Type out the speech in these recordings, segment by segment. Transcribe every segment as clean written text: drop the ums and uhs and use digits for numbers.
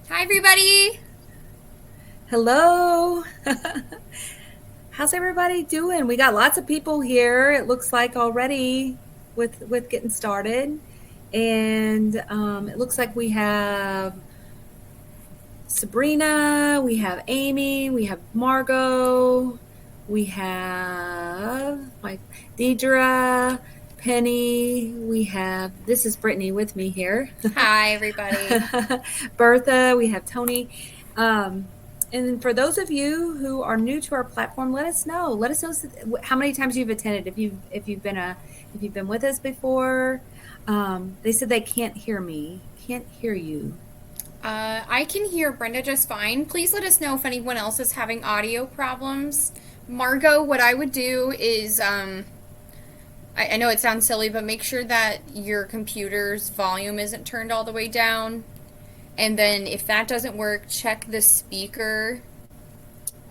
Hi, everybody. Hello. How's everybody doing? We got lots of people here. It looks like already with getting started, and it looks like we have Sabrina, we have Amy, we have Margot, we have like Deidre, Penny. We have this is Brittany with me here. Hi, everybody. Bertha. We have Tony. Um, and for those of you who are new to our platform, let us know. Let us know how many times you've attended. If you've been with us before. They said they can't hear me. Can't hear you. I can hear Brenda just fine. Please let us know if anyone else is having audio problems. Margot, what I would do is, I know it sounds silly, but make sure that your computer's volume isn't turned all the way down. And then if that doesn't work, check the speaker.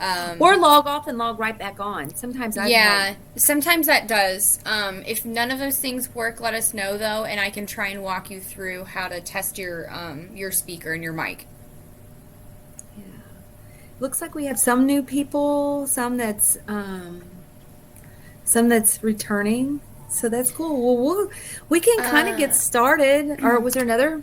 Or log off and log right back on. Sometimes I've had. Sometimes that does. If none of those things work, let us know though, and I can try and walk you through how to test your speaker and your mic. Yeah. Looks like we have some new people, some that's returning. So that's cool. Well, we can kind of get started. Or was there another?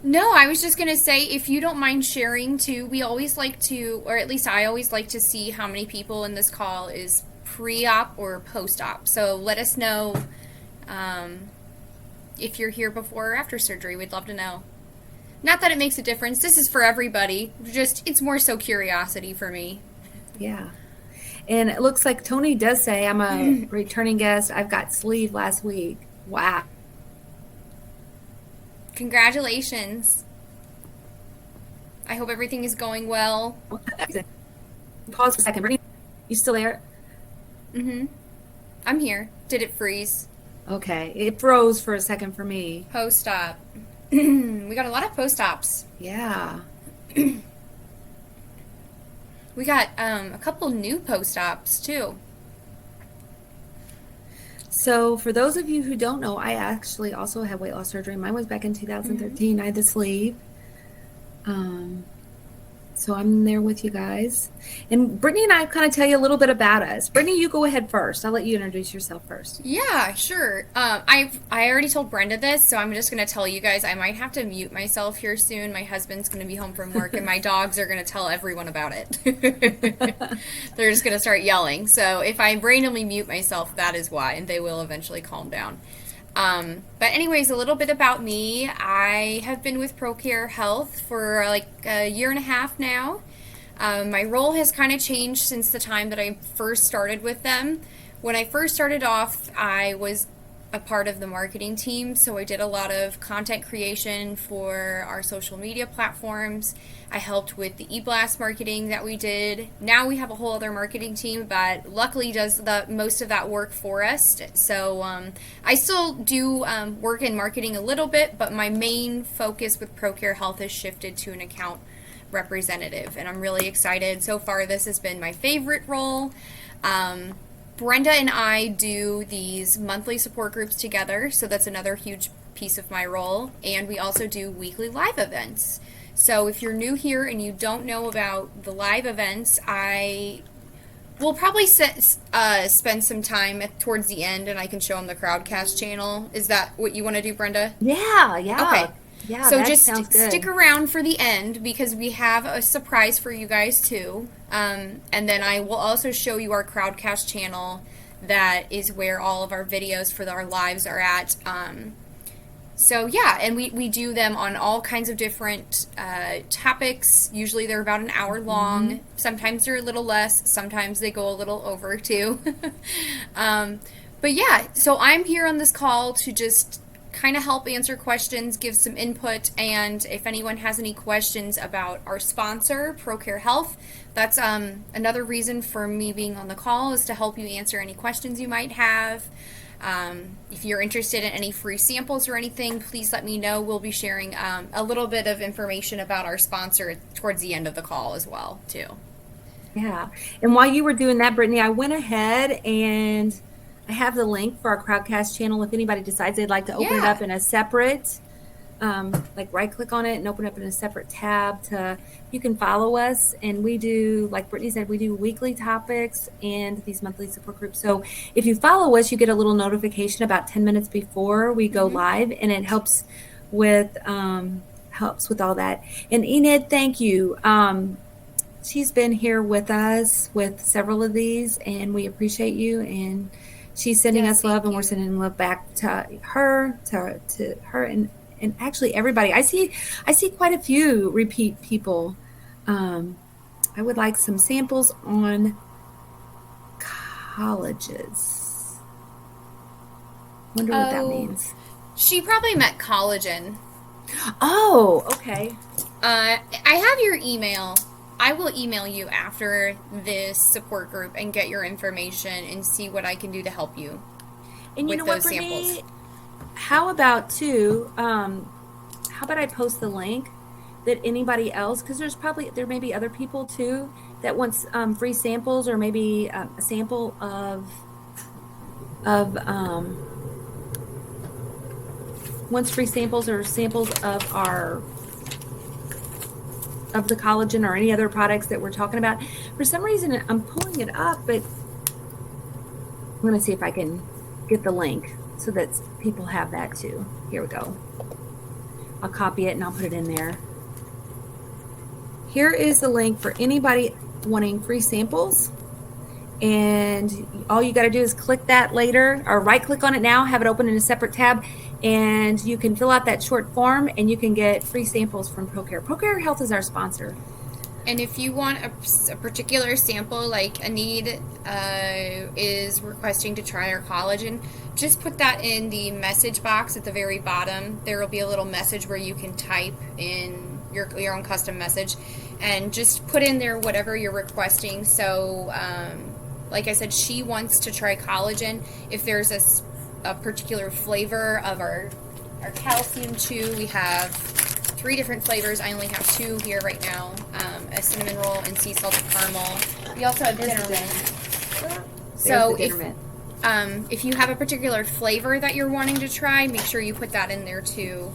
No, I was just going to say, if you don't mind sharing too, we always like to, or at least I always like to see how many people in this call is pre-op or post-op. So let us know if you're here before or after surgery. We'd love to know. Not that it makes a difference. This is for everybody. Just, it's more so curiosity for me. Yeah. And it looks like Tony does say, I'm a returning guest. I've got sleeve last week. Wow. Congratulations. I hope everything is going well. Pause for a second. Brittany, you still there? Mm-hmm. I'm here. Did it freeze? Okay. It froze for a second for me. Post-op. We got a lot of post-ops. Yeah. We got a couple new post-ops, too. So for those of you who don't know, I actually also had weight loss surgery. Mine was back in 2013. I had the sleeve. So I'm there with you guys. And Brittany and I kind of tell you a little bit about us. Brittany, you go ahead first. I'll let you introduce yourself first. Yeah, sure. I already told Brenda this, so I'm just going to tell you guys I might have to mute myself here soon. My husband's going to be home from work, and my dogs are going to tell everyone about it. They're just going to start yelling. So if I randomly mute myself, that is why, and they will eventually calm down. But anyways, a little bit about me. I have been with ProCare Health for like a year and a half now. My role has kind of changed since the time that I first started with them. When I first started off, I was a part of the marketing team, so I did a lot of content creation for our social media platforms. I helped with the e-blast marketing that we did. Now we have a whole other marketing team, but luckily does most of that work for us. So I still do work in marketing a little bit, but my main focus with ProCare Health has shifted to an account representative, and I'm really excited. So far, this has been my favorite role. Brenda and I do these monthly support groups together, so that's another huge piece of my role. And we also do weekly live events. So if you're new here and you don't know about the live events, I will probably spend some time towards the end, and I can show them the Crowdcast channel. Is that what you want to do, Brenda? Yeah. Okay. Yeah, So that just sounds good. stick around for the end because we have a surprise for you guys too. And then I will also show you our Crowdcast channel. That is where all of our videos for our lives are at. So yeah, and we do them on all kinds of different topics. Usually they're about an hour long. Sometimes they're a little less. Sometimes they go a little over too. But yeah, so I'm here on this call to just kind of help answer questions, give some input, and if anyone has any questions about our sponsor, ProCare Health, that's another reason for me being on the call is to help you answer any questions you might have. If you're interested in any free samples or anything, please let me know. We'll be sharing a little bit of information about our sponsor towards the end of the call as well, too. Yeah. And while you were doing that, Brittany, I went ahead and I have the link for our Crowdcast channel if anybody decides they'd like to open it up in a separate like right click on it and open up in a separate tab you can follow us. And we do, like Brittany said, we do weekly topics and these monthly support groups. So if you follow us, you get a little notification about 10 minutes before we go live, and it helps with all that. And Enid, thank you. She's been here with us with several of these, and we appreciate you. And she's sending us love, and we're sending love back to her, and actually everybody. I see quite a few repeat people. I would like some samples on colleges. Wonder what that means. She probably meant collagen. Oh, okay. I have your email. I will email you after this support group and get your information and see what I can do to help you. And you know what, Brittany? How about I post the link that anybody else, because there may be other people too that wants free samples, or maybe a sample of wants free samples or samples of the collagen or any other products that we're talking about. For some reason, I'm pulling it up, but I'm going to see if I can get the link so that people have that too. Here we go. I'll copy it and I'll put it in there. Here is the link for anybody wanting free samples. And all you got to do is click that later, or right click on it now, have it open in a separate tab, and you can fill out that short form and you can get free samples from ProCare. ProCare Health is our sponsor. And if you want a particular sample, like Anid is requesting to try our collagen, just put that in the message box at the very bottom. There will be a little message where you can type in your own custom message, and just put in there whatever you're requesting. So, like I said, she wants to try collagen. If there's a particular flavor of our calcium chew, we have 3 different flavors. I only have 2 here right now, a cinnamon roll and sea salted caramel. We also have dinner mint. So if you have a particular flavor that you're wanting to try, make sure you put that in there too,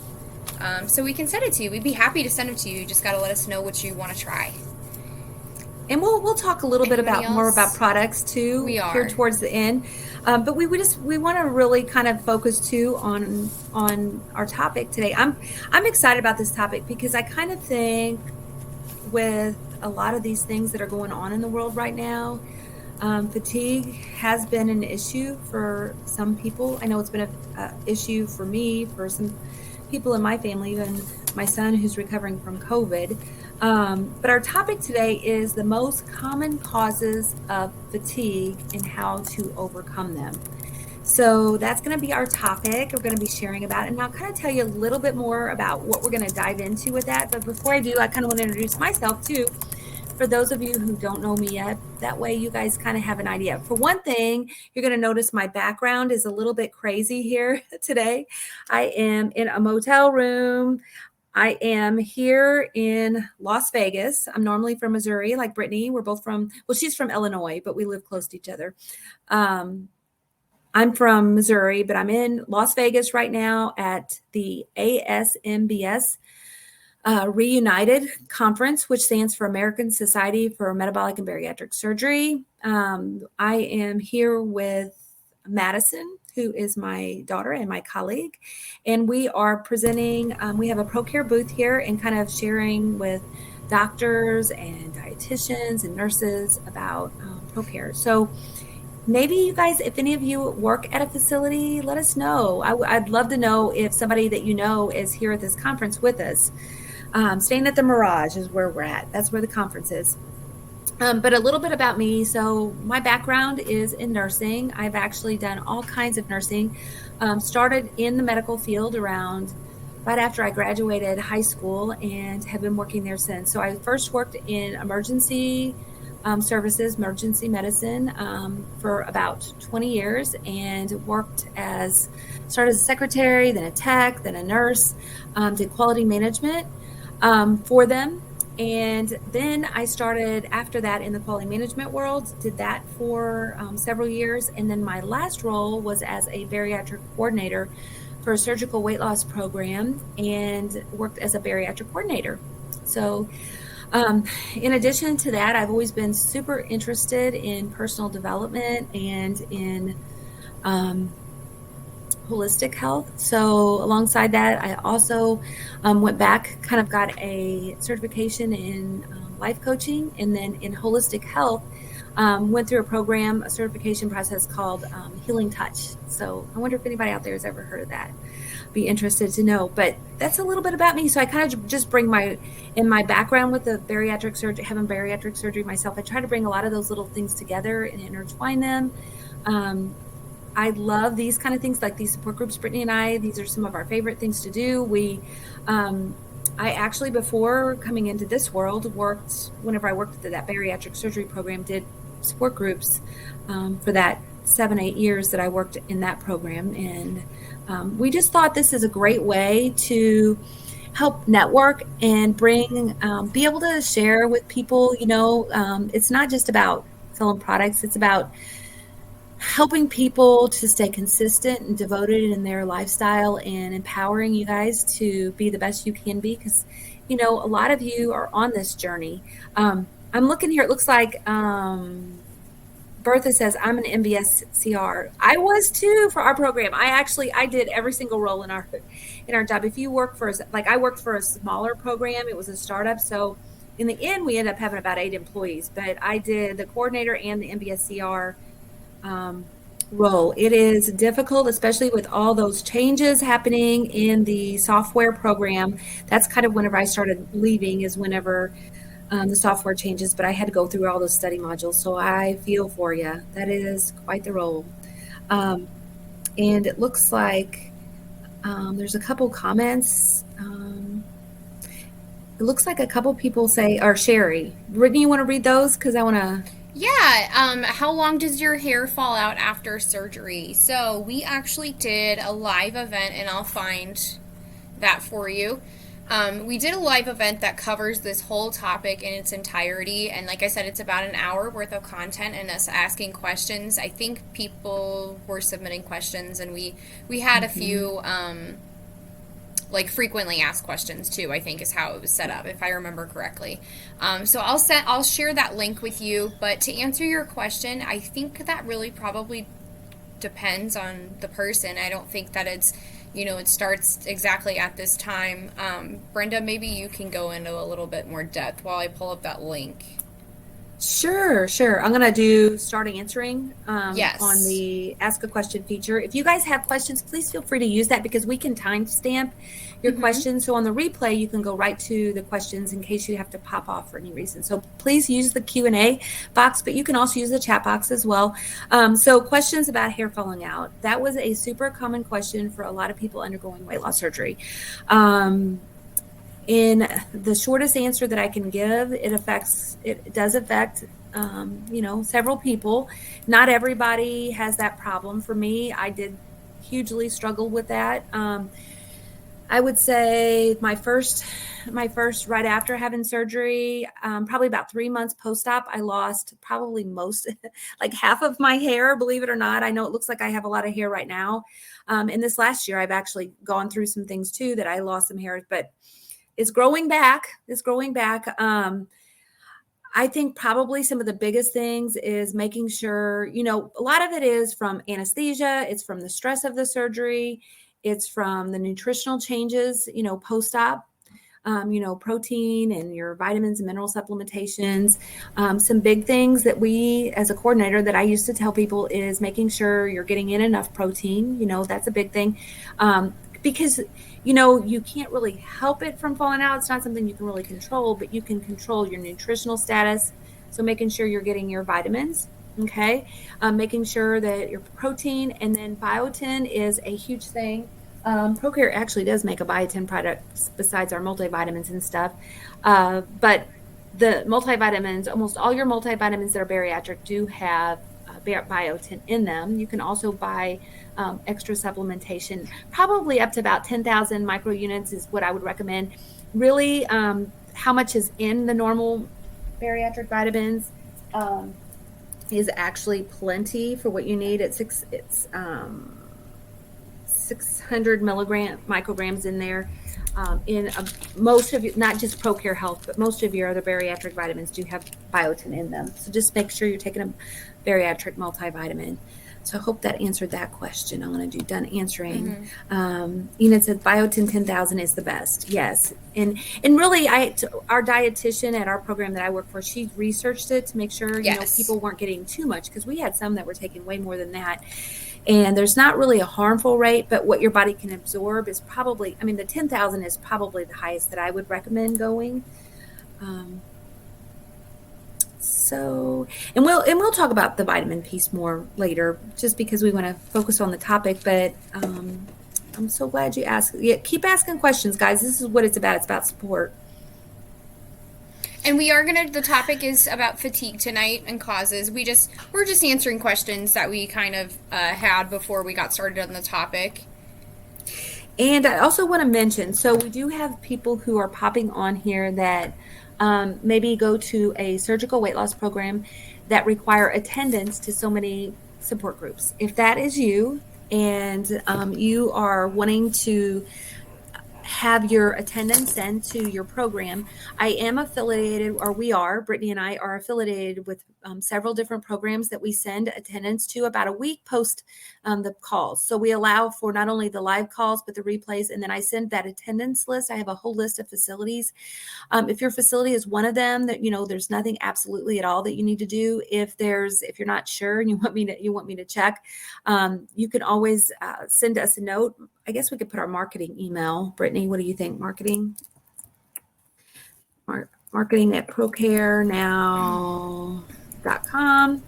so we can send it to you. We'd be happy to send it to you. You just got to let us know what you want to try. And we'll talk a little bit more about products too here towards the end. But we want to really kind of focus too on our topic today. I'm excited about this topic because I kind of think with a lot of these things that are going on in the world right now, fatigue has been an issue for some people. I know it's been an issue for me, for some people in my family, even my son who's recovering from COVID. But our topic today is the most common causes of fatigue and how to overcome them. So that's going to be our topic. We're going to be sharing about it, and I'll kind of tell you a little bit more about what we're going to dive into with that. But before I do, I kind of want to introduce myself too, for those of you who don't know me yet. That way you guys kind of have an idea. For one thing, you're going to notice my background is a little bit crazy here today. I am in a motel room. I am here in Las Vegas. I'm normally from Missouri, like Brittany. We're both she's from Illinois, but we live close to each other. I'm from Missouri, but I'm in Las Vegas right now at the ASMBS Reunited Conference, which stands for American Society for Metabolic and Bariatric Surgery. I am here with Madison, who is my daughter and my colleague, and we are presenting. We have a ProCare booth here and kind of sharing with doctors and dietitians and nurses about ProCare. So maybe you guys, if any of you work at a facility, let us know. I'd love to know if somebody that you know is here at this conference with us. Staying at the Mirage is where we're at. That's where the conference is. But a little bit about me. So my background is in nursing. I've actually done all kinds of nursing. Started in the medical field right after I graduated high school and have been working there since. So I first worked in emergency services, emergency medicine, for about 20 years, and started as a secretary, then a tech, then a nurse, did quality management for them. And then I started after that in the quality management world, did that for several years. And then my last role was as a bariatric coordinator for a surgical weight loss program and worked as a bariatric coordinator. So, in addition to that, I've always been super interested in personal development and in holistic health. So alongside that, I also went back, kind of got a certification in life coaching, and then in holistic health, went through a certification process called Healing Touch. So I wonder if anybody out there has ever heard of that. Be interested to know. But that's a little bit about me. So I kind of just bring my background with the bariatric surgery, having bariatric surgery myself. I try to bring a lot of those little things together and intertwine them. I love these kind of things, like these support groups. Brittany and I, these are some of our favorite things to do. I actually, before coming into this world, whenever I worked at that bariatric surgery program, did support groups for that 7-8 years that I worked in that program. And we just thought this is a great way to help network and be able to share with people. It's not just about selling products. It's about helping people to stay consistent and devoted in their lifestyle, and empowering you guys to be the best you can be, because a lot of you are on this journey. I'm looking here, it looks like Bertha says, I'm an MBSCR. I was too for our program. I did every single role in our job. If you work I worked for a smaller program, it was a startup, so in the end we ended up having about 8 employees, but I did the coordinator and the MBSCR role. It is difficult, especially with all those changes happening in the software program. That's kind of whenever I started leaving, is whenever the software changes, but I had to go through all those study modules. So I feel for you. That is quite the role. And it looks like there's a couple comments. It looks like a couple people say, or Sherry. Brittany, you want to read those? Because I want to... Yeah, how long does your hair fall out after surgery? So we actually did a live event, and I'll find that for you. We did a live event that covers this whole topic in its entirety, and like I said, it's about an hour worth of content and us asking questions. I think people were submitting questions, and we had a few frequently asked questions too, I think is how it was set up, if I remember correctly. So I'll share that link with you. But to answer your question, I think that really probably depends on the person. I don't think that it starts exactly at this time. Brenda, maybe you can go into a little bit more depth while I pull up that link. Sure. I'm going to start answering Yes. on the Ask a Question feature. If you guys have questions, please feel free to use that, because we can timestamp your questions. So on the replay, you can go right to the questions in case you have to pop off for any reason. So please use the Q&A box, but you can also use the chat box as well. So questions about hair falling out. That was a super common question for a lot of people undergoing weight loss surgery. In the shortest answer that I can give, it does affect several people. Not everybody has that problem. For me, I did hugely struggle with that. I would say my first right after having surgery, probably about 3 months post-op, I lost probably like half of my hair, believe it or not. I know it looks like I have a lot of hair right now. And this last year, I've actually gone through some things too that I lost some hair, but it's growing back. I think probably some of the biggest things is making sure, a lot of it is from anesthesia. It's from the stress of the surgery. It's from the nutritional changes, post-op, protein and your vitamins and mineral supplementations. Some big things that as a coordinator, that I used to tell people is making sure you're getting in enough protein. That's a big thing. Because you can't really help it from falling out. It's not something you can really control, but you can control your nutritional status. So making sure you're getting your vitamins, okay? Making sure that your protein, and then biotin is a huge thing. ProCare actually does make a biotin product besides our multivitamins and stuff. But the multivitamins, almost all your multivitamins that are bariatric do have biotin in them. You can also buy extra supplementation, probably up to about 10,000 microunits is what I would recommend. Really, how much is in the normal bariatric vitamins is actually plenty for what you need. It's 600 micrograms in there. Most of you, not just ProCare Health, but most of your other bariatric vitamins do have biotin in them. So just make sure you're taking a bariatric multivitamin. So I hope that answered that question. I'm going to do done answering. Enid said biotin 10,000 is the best. Yes. And really, our dietitian at our program that I work for, she researched it to make sure, people weren't getting too much, because we had some that were taking way more than that. And there's not really a harmful rate, but what your body can absorb is probably, the 10,000 is probably the highest that I would recommend going. And we'll talk about the vitamin piece more later, just because we want to focus on the topic. But I'm so glad you asked. Yeah, keep asking questions, guys. This is what it's about. It's about support. And the topic is about fatigue tonight and causes. We're just answering questions that we kind of had before we got started on the topic. And I also want to mention, so we do have people who are popping on here that maybe go to a surgical weight loss program that require attendance to so many support groups. If that is you, and you are wanting to have your attendance sent to your program, I am affiliated, or Brittany and I are affiliated with several different programs that we send attendance to about a week post the calls. So we allow for not only the live calls, but the replays. And then I send that attendance list. I have a whole list of facilities. If your facility is one of them, that, there's nothing absolutely at all that you need to do. If you're not sure and you want me to check, you can always send us a note. I guess we could put our marketing email. Brittany, what do you think? Marketing at ProCareNow.com.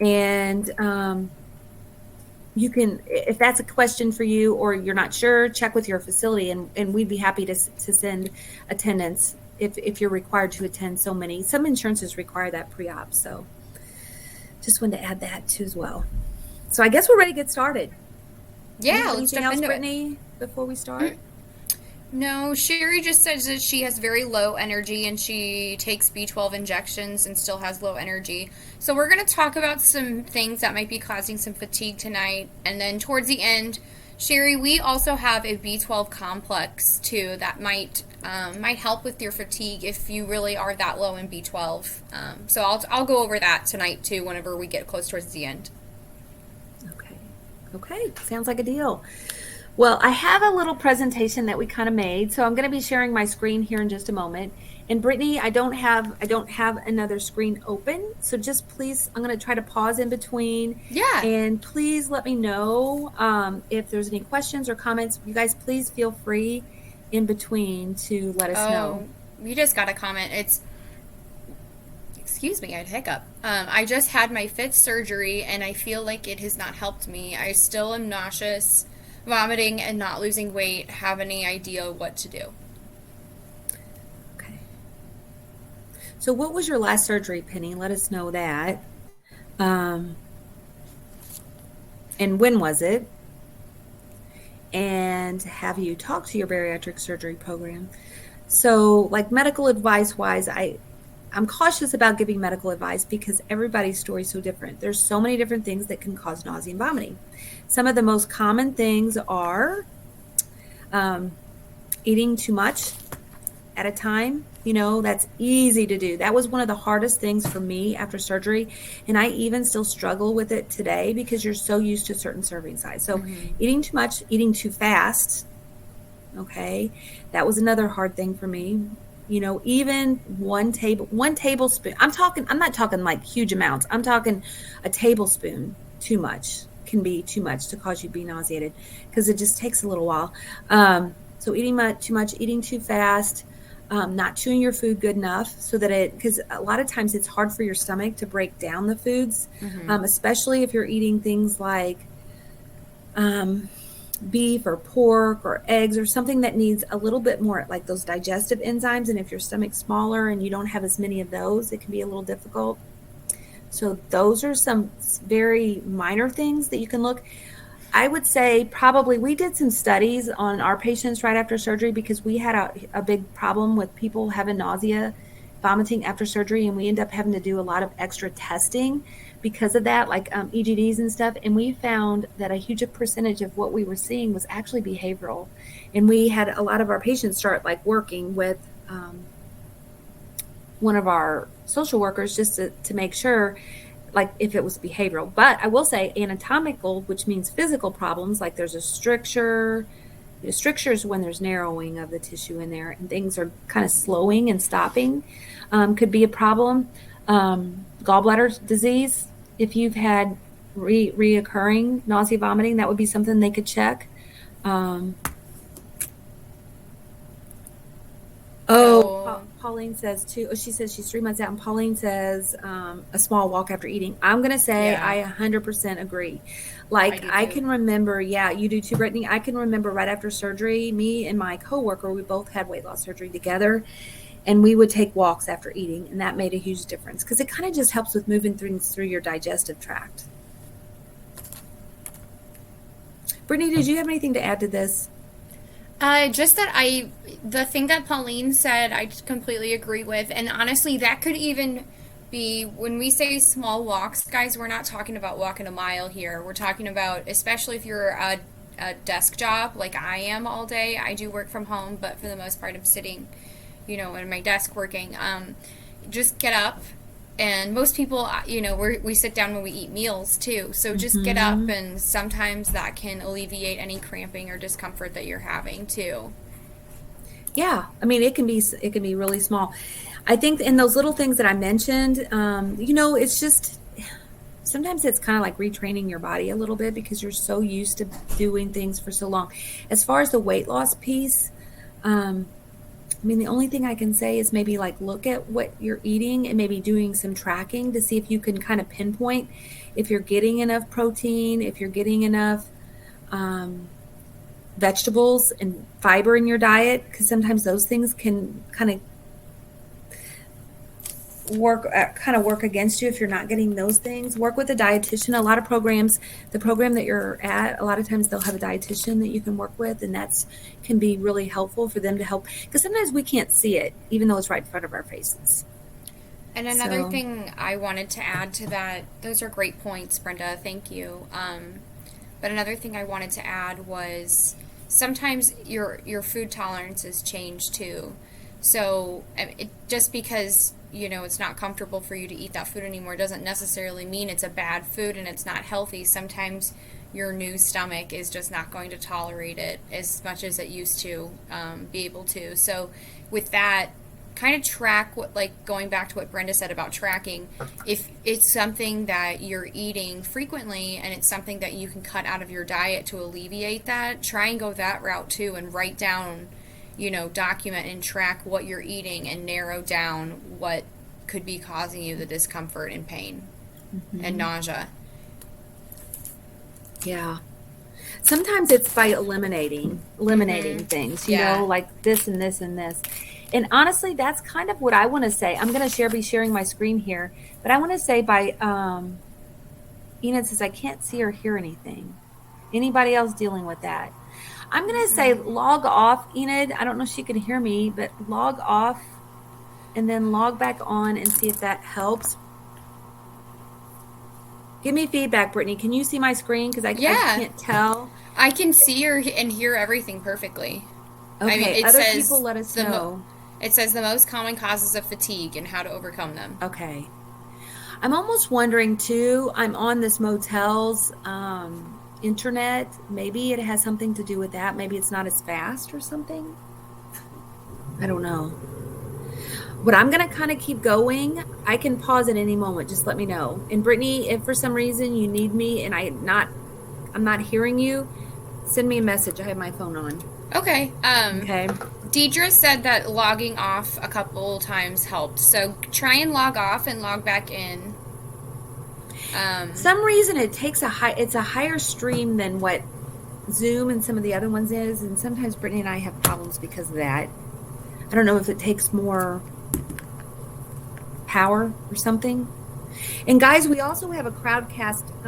And you can, if that's a question for you or you're not sure, check with your facility, and we'd be happy to send attendance if you're required to attend so many. Some insurances require that pre-op. So just wanted to add that too as well. So I guess we're ready to get started. Yeah, let's jump into Brittany, before we start? No, Sherry just says that she has very low energy and she takes B12 injections and still has low energy. So we're going to talk about some things that might be causing some fatigue tonight. And then towards the end, Sherry, we also have a B12 complex too that might help with your fatigue if you really are that low in B12. So I'll go over that tonight too whenever we get close towards the end. Okay, sounds like a deal. Well, I have a little presentation that we kind of made, so I'm going to be sharing my screen here in just a moment. And Brittany, I don't have another screen open, so just please, I'm going to try to pause in between. Yeah. And please let me know if there's any questions or comments. You guys, please feel free in between to let us know. We just got a comment. Excuse me, I had a hiccup. I just had my 5th surgery, and I feel like it has not helped me. I still am nauseous, vomiting, and not losing weight. Have any idea what to do? Okay. So what was your last surgery, Penny? Let us know that. And when was it? And have you talked to your bariatric surgery program? So, like, medical advice-wise, I'm cautious about giving medical advice because everybody's story is so different. There's so many different things that can cause nausea and vomiting. Some of the most common things are eating too much at a time. That's easy to do. That was one of the hardest things for me after surgery. And I even still struggle with it today because you're so used to certain serving size. So eating too much, eating too fast. Okay. That was another hard thing for me. Even one tablespoon, I'm not talking like huge amounts. I'm talking a tablespoon too much can be too much to cause you to be nauseated because it just takes a little while. So eating too much, eating too fast, not chewing your food good enough so that because a lot of times it's hard for your stomach to break down the foods, especially if you're eating things like beef or pork or eggs or something that needs a little bit more like those digestive enzymes. And if your stomach's smaller and you don't have as many of those, it can be a little difficult. So those are some very minor things that you can look. I would say probably we did some studies on our patients right after surgery because we had a big problem with people having nausea, vomiting after surgery, and we end up having to do a lot of extra testing because of that, like EGDs and stuff. And we found that a huge percentage of what we were seeing was actually behavioral. And we had a lot of our patients start like working with one of our social workers just to make sure, like if it was behavioral. But I will say anatomical, which means physical problems, like there's a stricture. The stricture is when there's narrowing of the tissue in there and things are kind of slowing and stopping, could be a problem. Gallbladder disease, if you've had reoccurring nausea, vomiting, that would be something they could check. Pauline says too. Oh, she says she's 3 months out, and Pauline says a small walk after eating. I'm going to say I 100% agree. Like I can remember, you do too, Brittany. I can remember right after surgery, me and my coworker, we both had weight loss surgery together, and we would take walks after eating, and that made a huge difference because it kind of just helps with moving things through your digestive tract. Brittany, did you have anything to add to this? Just that the thing that Pauline said, I completely agree with. And honestly, that could even be, when we say small walks, guys, we're not talking about walking a mile here. We're talking about, especially if you're a desk job like I am all day. I do work from home, but for the most part, I'm sitting, in my desk working. Just get up. And most people, we sit down when we eat meals too. So just get up, and sometimes that can alleviate any cramping or discomfort that you're having too. Yeah, I mean, it can be really small. I think in those little things that I mentioned, it's just sometimes it's kind of like retraining your body a little bit because you're so used to doing things for so long. As far as the weight loss piece, the only thing I can say is maybe like look at what you're eating and maybe doing some tracking to see if you can kind of pinpoint if you're getting enough protein, if you're getting enough vegetables and fiber in your diet, because sometimes those things can kind of work against you if you're not getting those things. Work with a dietitian. A lot of programs, the program that you're at, a lot of times they'll have a dietitian that you can work with, and that's can be really helpful for them to help, because sometimes we can't see it even though it's right in front of our faces. And another thing I wanted to add to that, those are great points, Brenda, thank you. But another thing I wanted to add was sometimes your food tolerances change too. So just because it's not comfortable for you to eat that food anymore doesn't necessarily mean it's a bad food and it's not healthy. Sometimes your new stomach is just not going to tolerate it as much as it used to be able to. So with that, kind of track going back to what Brenda said about tracking, if it's something that you're eating frequently and it's something that you can cut out of your diet to alleviate that, try and go that route too and write down, document and track what you're eating and narrow down what could be causing you the discomfort and pain and nausea. Yeah. Sometimes it's by eliminating things, you know, like this and this and this. And honestly, that's kind of what I want to say. I'm going to be sharing my screen here, but I want to say by, Enid says, I can't see or hear anything. Anybody else dealing with that? I'm going to say log off, Enid. I don't know if she can hear me, but log off and then log back on and see if that helps. Give me feedback, Brittany. Can you see my screen? Because I can't tell. I can see and hear everything perfectly. Okay, I mean, it other people let us know. It says the most common causes of fatigue and how to overcome them. Okay. I'm almost wondering, too, I'm on this motel's internet. Maybe it has something to do with that. Maybe it's not as fast or something. I don't know. But I'm going to kind of keep going. I can pause at any moment. Just let me know. And Brittany, if for some reason you need me and I'm not hearing you, send me a message. I have my phone on. Okay. Okay. Deidre said that logging off a couple times helped. So try and log off and log back in. Some reason it takes it's a higher stream than what Zoom and some of the other ones is, and sometimes Brittany and I have problems because of that. I don't know if it takes more power or something. And guys, we also have a Crowdcast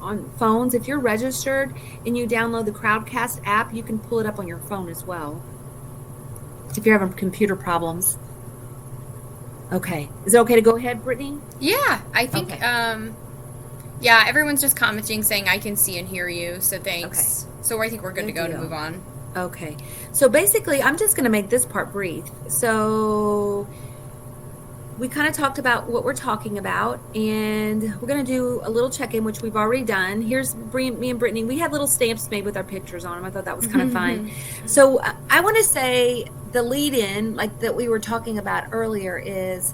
on phones. If you're registered and you download the Crowdcast app, you can pull it up on your phone as well if you're having computer problems. Okay. Is it okay to go ahead, Brittany? Yeah, I think, Okay. yeah, everyone's just commenting saying I can see and hear you, so Okay. thanks. So I think we're good to Good go to deal. move on. Okay. So basically, I'm just going to make this part brief. So we kind of talked about what we're talking about, and we're going to do a little check-in, which we've already done. Here's me and Brittany. We had little stamps made with our pictures on them. I thought that was kind of fun. So I want to say the lead-in, like that we were talking about earlier, is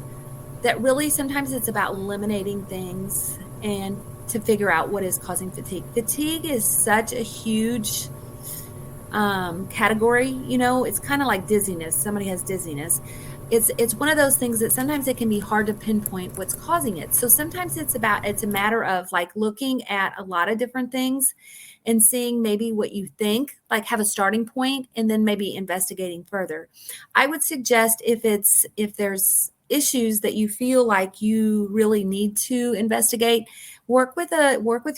that really sometimes it's about eliminating things and to figure out what is causing fatigue. Fatigue is such a huge category. It's kind of like dizziness. Somebody has dizziness. It's one of those things that sometimes it can be hard to pinpoint what's causing it. So sometimes it's a matter of like looking at a lot of different things and seeing maybe what you think, like have a starting point, and then maybe investigating further. I would suggest if there's issues that you feel like you really need to investigate, work with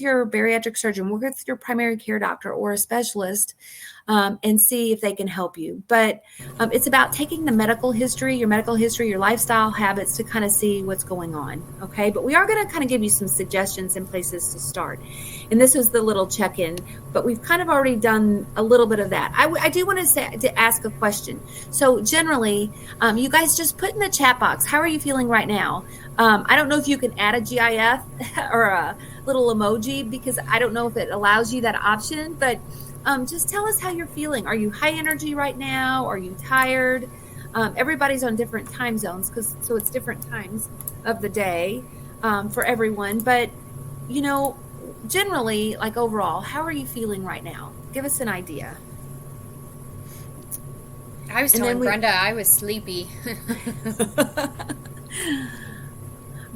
your bariatric surgeon, work with your primary care doctor or a specialist, and see if they can help you. But it's about taking the medical history, your lifestyle habits to kind of see what's going on. Okay. But we are going to kind of give you some suggestions and places to start. And this was the little check-in, but we've kind of already done a little bit of that. I do want to ask a question. So generally, you guys just put in the chat box, how are you feeling right now? I don't know if you can add a GIF or a little emoji, because I don't know if it allows you that option, but just tell us how you're feeling. Are you high energy right now? Are you tired? Everybody's on different time zones, so it's different times of the day for everyone. But you know, generally, like overall, how are you feeling right now? Give us an idea. I was And then telling we, Brenda I was sleepy.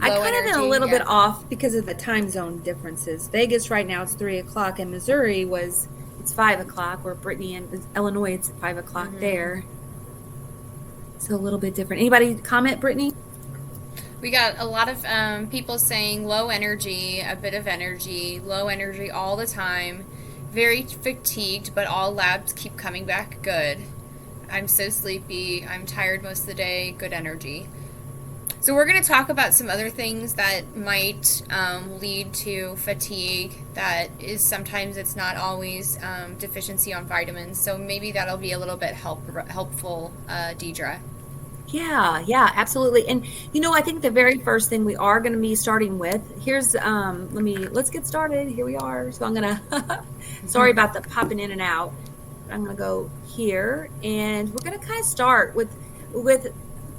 I Low kind of am a energy, little bit yeah. off because of the time zone differences. Vegas right now it's 3 o'clock, and Missouri it's 5 o'clock. Where Brittany and Illinois it's 5 o'clock there, so a little bit different. Anybody comment, Brittany? We got a lot of people saying low energy, a bit of energy, low energy all the time, very fatigued, but all labs keep coming back good. I'm so sleepy. I'm tired most of the day. Good energy. So we're going to talk about some other things that might lead to fatigue. That is sometimes it's not always deficiency on vitamins. So maybe that'll be a little bit helpful, Deidre. Yeah, absolutely. And I think the very first thing we are going to be starting with, here's let's get started. Here we are. So I'm going to sorry about the popping in and out. I'm going to go here, and we're going to kind of start with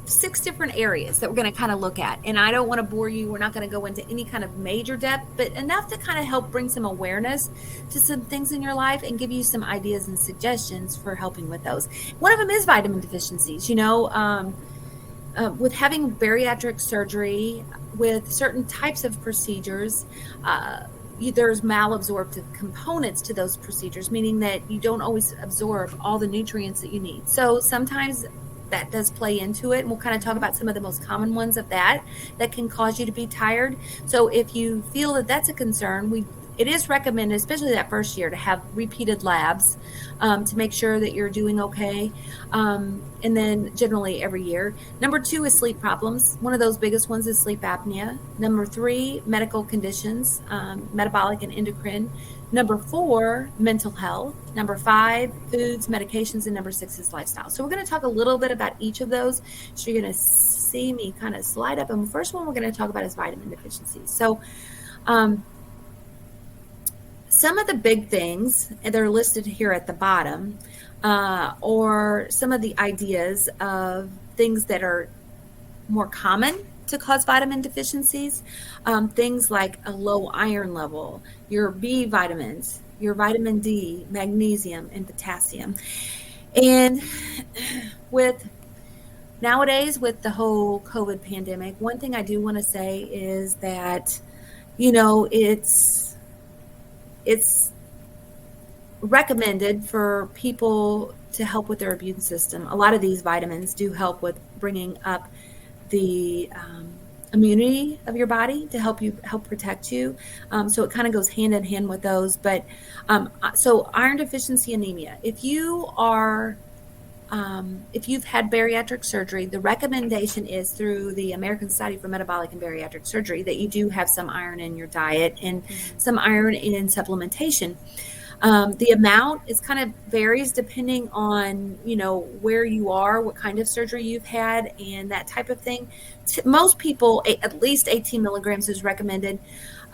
6 different areas that we're going to kind of look at. And I don't want to bore you. We're not going to go into any kind of major depth, but enough to kind of help bring some awareness to some things in your life and give you some ideas and suggestions for helping with those. One of them is vitamin deficiencies. With having bariatric surgery, with certain types of procedures, there's malabsorptive components to those procedures, meaning that you don't always absorb all the nutrients that you need. So sometimes that does play into it. And we'll kind of talk about some of the most common ones of that can cause you to be tired. So if you feel that that's a concern, it is recommended, especially that first year, to have repeated labs to make sure that you're doing okay. And then generally every year. Number 2 is sleep problems. One of those biggest ones is sleep apnea. Number 3, medical conditions, metabolic and endocrine. Number 4, mental health. Number 5, foods, medications. And number 6 is lifestyle. So we're going to talk a little bit about each of those. So you're going to see me kind of slide up. And the first one we're going to talk about is vitamin deficiencies. So some of the big things, and they're listed here at the bottom, or some of the ideas of things that are more common to cause vitamin deficiencies, things like a low iron level, your B vitamins, your vitamin D, magnesium, and potassium. And nowadays with the whole COVID pandemic, one thing I do want to say is that, it's recommended for people to help with their immune system. A lot of these vitamins do help with bringing up the immunity of your body to help protect you. So it kind of goes hand in hand with those. But so iron deficiency anemia. If you are if you've had bariatric surgery, the recommendation is through the American Society for Metabolic and Bariatric Surgery that you do have some iron in your diet and some iron in supplementation. The amount is kind of varies depending on, where you are, what kind of surgery you've had, and that type of thing. Most people, at least 18 milligrams is recommended.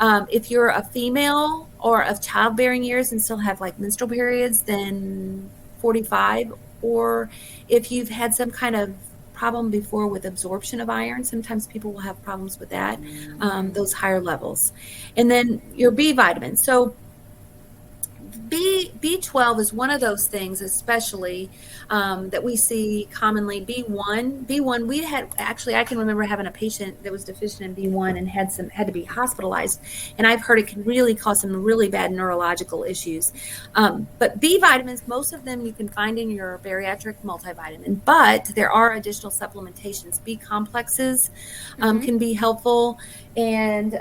If you're a female or of childbearing years and still have like menstrual periods, then 45. Or if you've had some kind of problem before with absorption of iron, sometimes people will have problems with that, those higher levels. And then your B vitamins. So B12 is one of those things, especially that we see commonly. B1, we had actually, I can remember having a patient that was deficient in B1 and had to be hospitalized, and I've heard it can really cause some really bad neurological issues. But B vitamins, most of them you can find in your bariatric multivitamin, but there are additional supplementations. B complexes can be helpful. And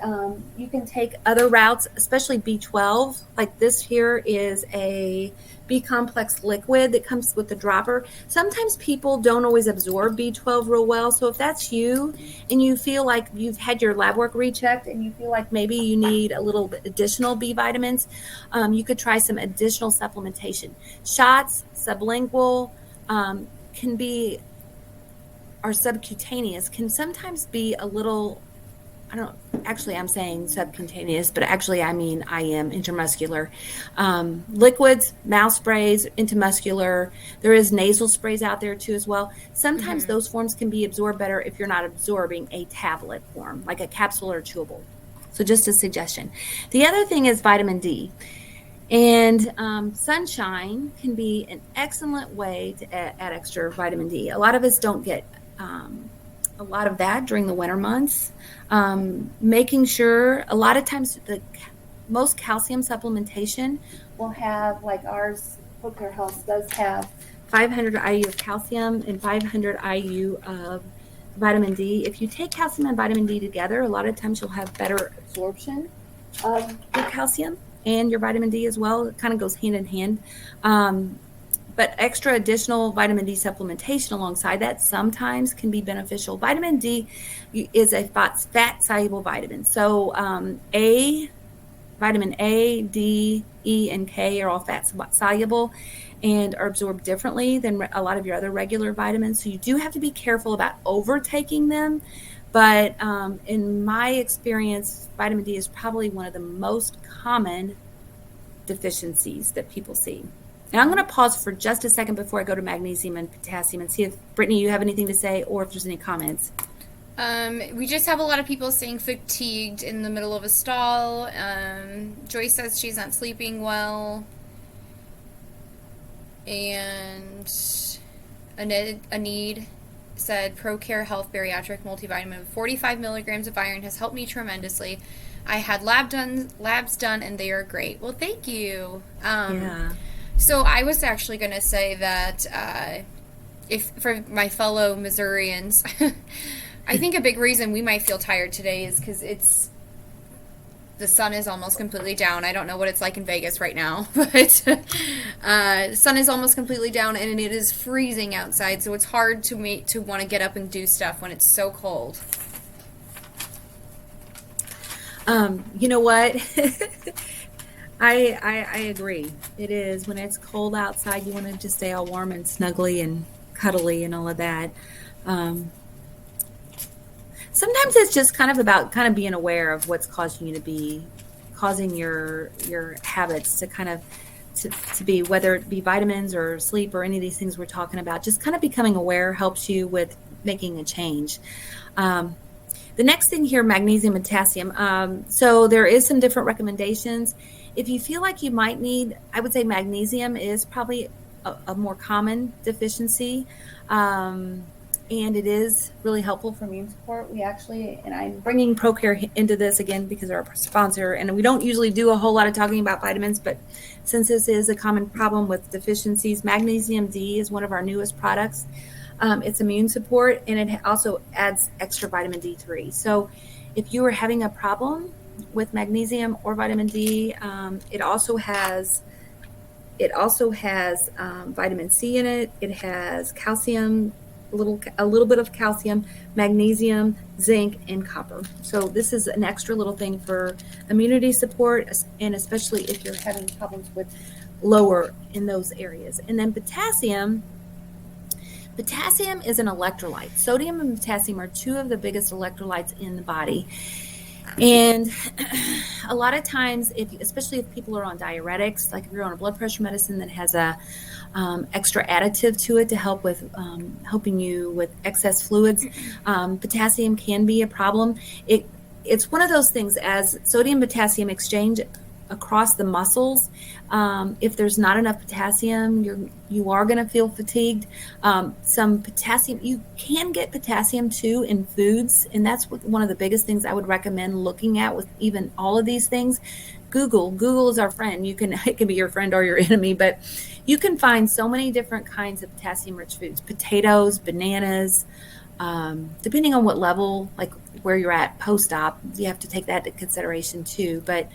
you can take other routes, especially B12. Like this here is a B complex liquid that comes with the dropper. Sometimes people don't always absorb B12 real well. So if that's you and you feel like you've had your lab work rechecked and you feel like maybe you need a little bit additional B vitamins, you could try some additional supplementation. Shots, sublingual, can be, or subcutaneous, can sometimes be a little, I'm saying subcutaneous, but actually I mean IM, intramuscular. Liquids, mouth sprays, intramuscular. There is nasal sprays out there too as well. Sometimes those forms can be absorbed better if you're not absorbing a tablet form, like a capsule or chewable. So just a suggestion. The other thing is vitamin D. And sunshine can be an excellent way to add extra vitamin D. A lot of us don't get a lot of that during the winter months. Making sure, a lot of times most calcium supplementation will have, like ours, ProCare Health does have 500 IU of calcium and 500 IU of vitamin D. If you take calcium and vitamin D together, a lot of times you'll have better absorption of your calcium and your vitamin D as well. It kind of goes hand in hand. But extra additional vitamin D supplementation alongside that sometimes can be beneficial. Vitamin D is a fat-soluble vitamin. So vitamin A, D, E, and K are all fat-soluble and are absorbed differently than a lot of your other regular vitamins. So you do have to be careful about overtaking them. But in my experience, vitamin D is probably one of the most common deficiencies that people see. Now, I'm going to pause for just a second before I go to magnesium and potassium and see if, Brittany, you have anything to say or if there's any comments. We just have a lot of people saying fatigued in the middle of a stall. Joyce says she's not sleeping well. And Anid said ProCare Health Bariatric Multivitamin 45 milligrams of iron has helped me tremendously. I had labs done and they are great. Well, thank you. Yeah. So I was actually going to say that if for my fellow Missourians, I think a big reason we might feel tired today is because the sun is almost completely down. I don't know what it's like in Vegas right now, but the sun is almost completely down and it is freezing outside, so it's hard to want to get up and do stuff when it's so cold. You know what? I agree. It is. When it's cold outside, you want to just stay all warm and snuggly and cuddly and all of that. Sometimes it's just kind of about being aware of what's causing your habits to kind of to be, whether it be vitamins or sleep or any of these things we're talking about. Just kind of becoming aware helps you with making a change. The next thing here, magnesium and potassium. So there is some different recommendations. If you feel like you might need, I would say magnesium is probably a more common deficiency. And it is really helpful for immune support. We actually, and I'm bringing ProCare into this again because they're our sponsor, and we don't usually do a whole lot of talking about vitamins, but since this is a common problem with deficiencies, Magnesium D is one of our newest products. It's immune support, and it also adds extra vitamin D3. So if you are having a problem with magnesium or vitamin D, it also has It also has vitamin C in it. It has calcium, a little bit of calcium, magnesium, zinc, and copper. So this is an extra little thing for immunity support, and especially if you're having problems with lower in those areas. And then potassium. Potassium is an electrolyte. Sodium and potassium are two of the biggest electrolytes in the body. And a lot of times, especially if people are on diuretics, like if you're on a blood pressure medicine that has a extra additive to it to help with helping you with excess fluids, potassium can be a problem. It's one of those things, as sodium potassium exchange across the muscles. If there's not enough potassium, you are going to feel fatigued. Some potassium, you can get potassium too in foods, and that's one of the biggest things I would recommend looking at with even all of these things. Google is our friend. It can be your friend or your enemy, but you can find so many different kinds of potassium-rich foods: potatoes, bananas. Depending on what level, like where you're at post-op, you have to take that into consideration too. But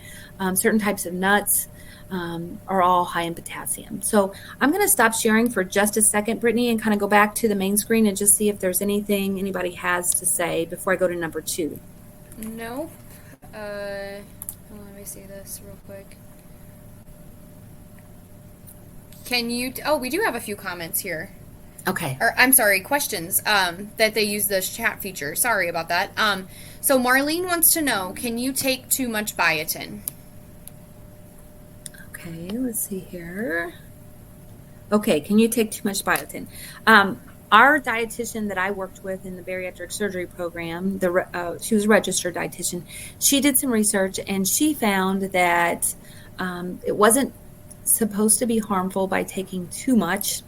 certain types of nuts are all high in potassium. So I'm going to stop sharing for just a second, Brittany, and kind of go back to the main screen and just see if there's anything anybody has to say before I go to number 2. Nope. Let me see this real quick. We do have a few comments here. Okay. Or I'm sorry, questions that they use the chat feature. Sorry about that. So Marlene wants to know, can you take too much biotin? Okay, let's see here. Okay, can you take too much biotin? Our dietitian that I worked with in the bariatric surgery program, she was a registered dietitian. She did some research and she found that it wasn't supposed to be harmful by taking too much.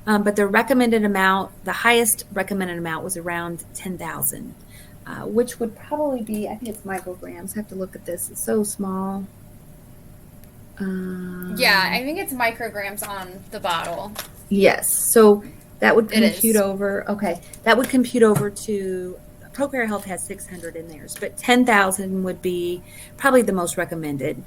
But the recommended amount, the highest recommended amount was around 10,000, which would probably be, I think it's micrograms. I have to look at this. It's so small. Yeah, I think it's micrograms on the bottle. Yes. So that would compute over, okay, that would compute over to, ProCare Health has 600 in theirs, but 10,000 would be probably the most recommended.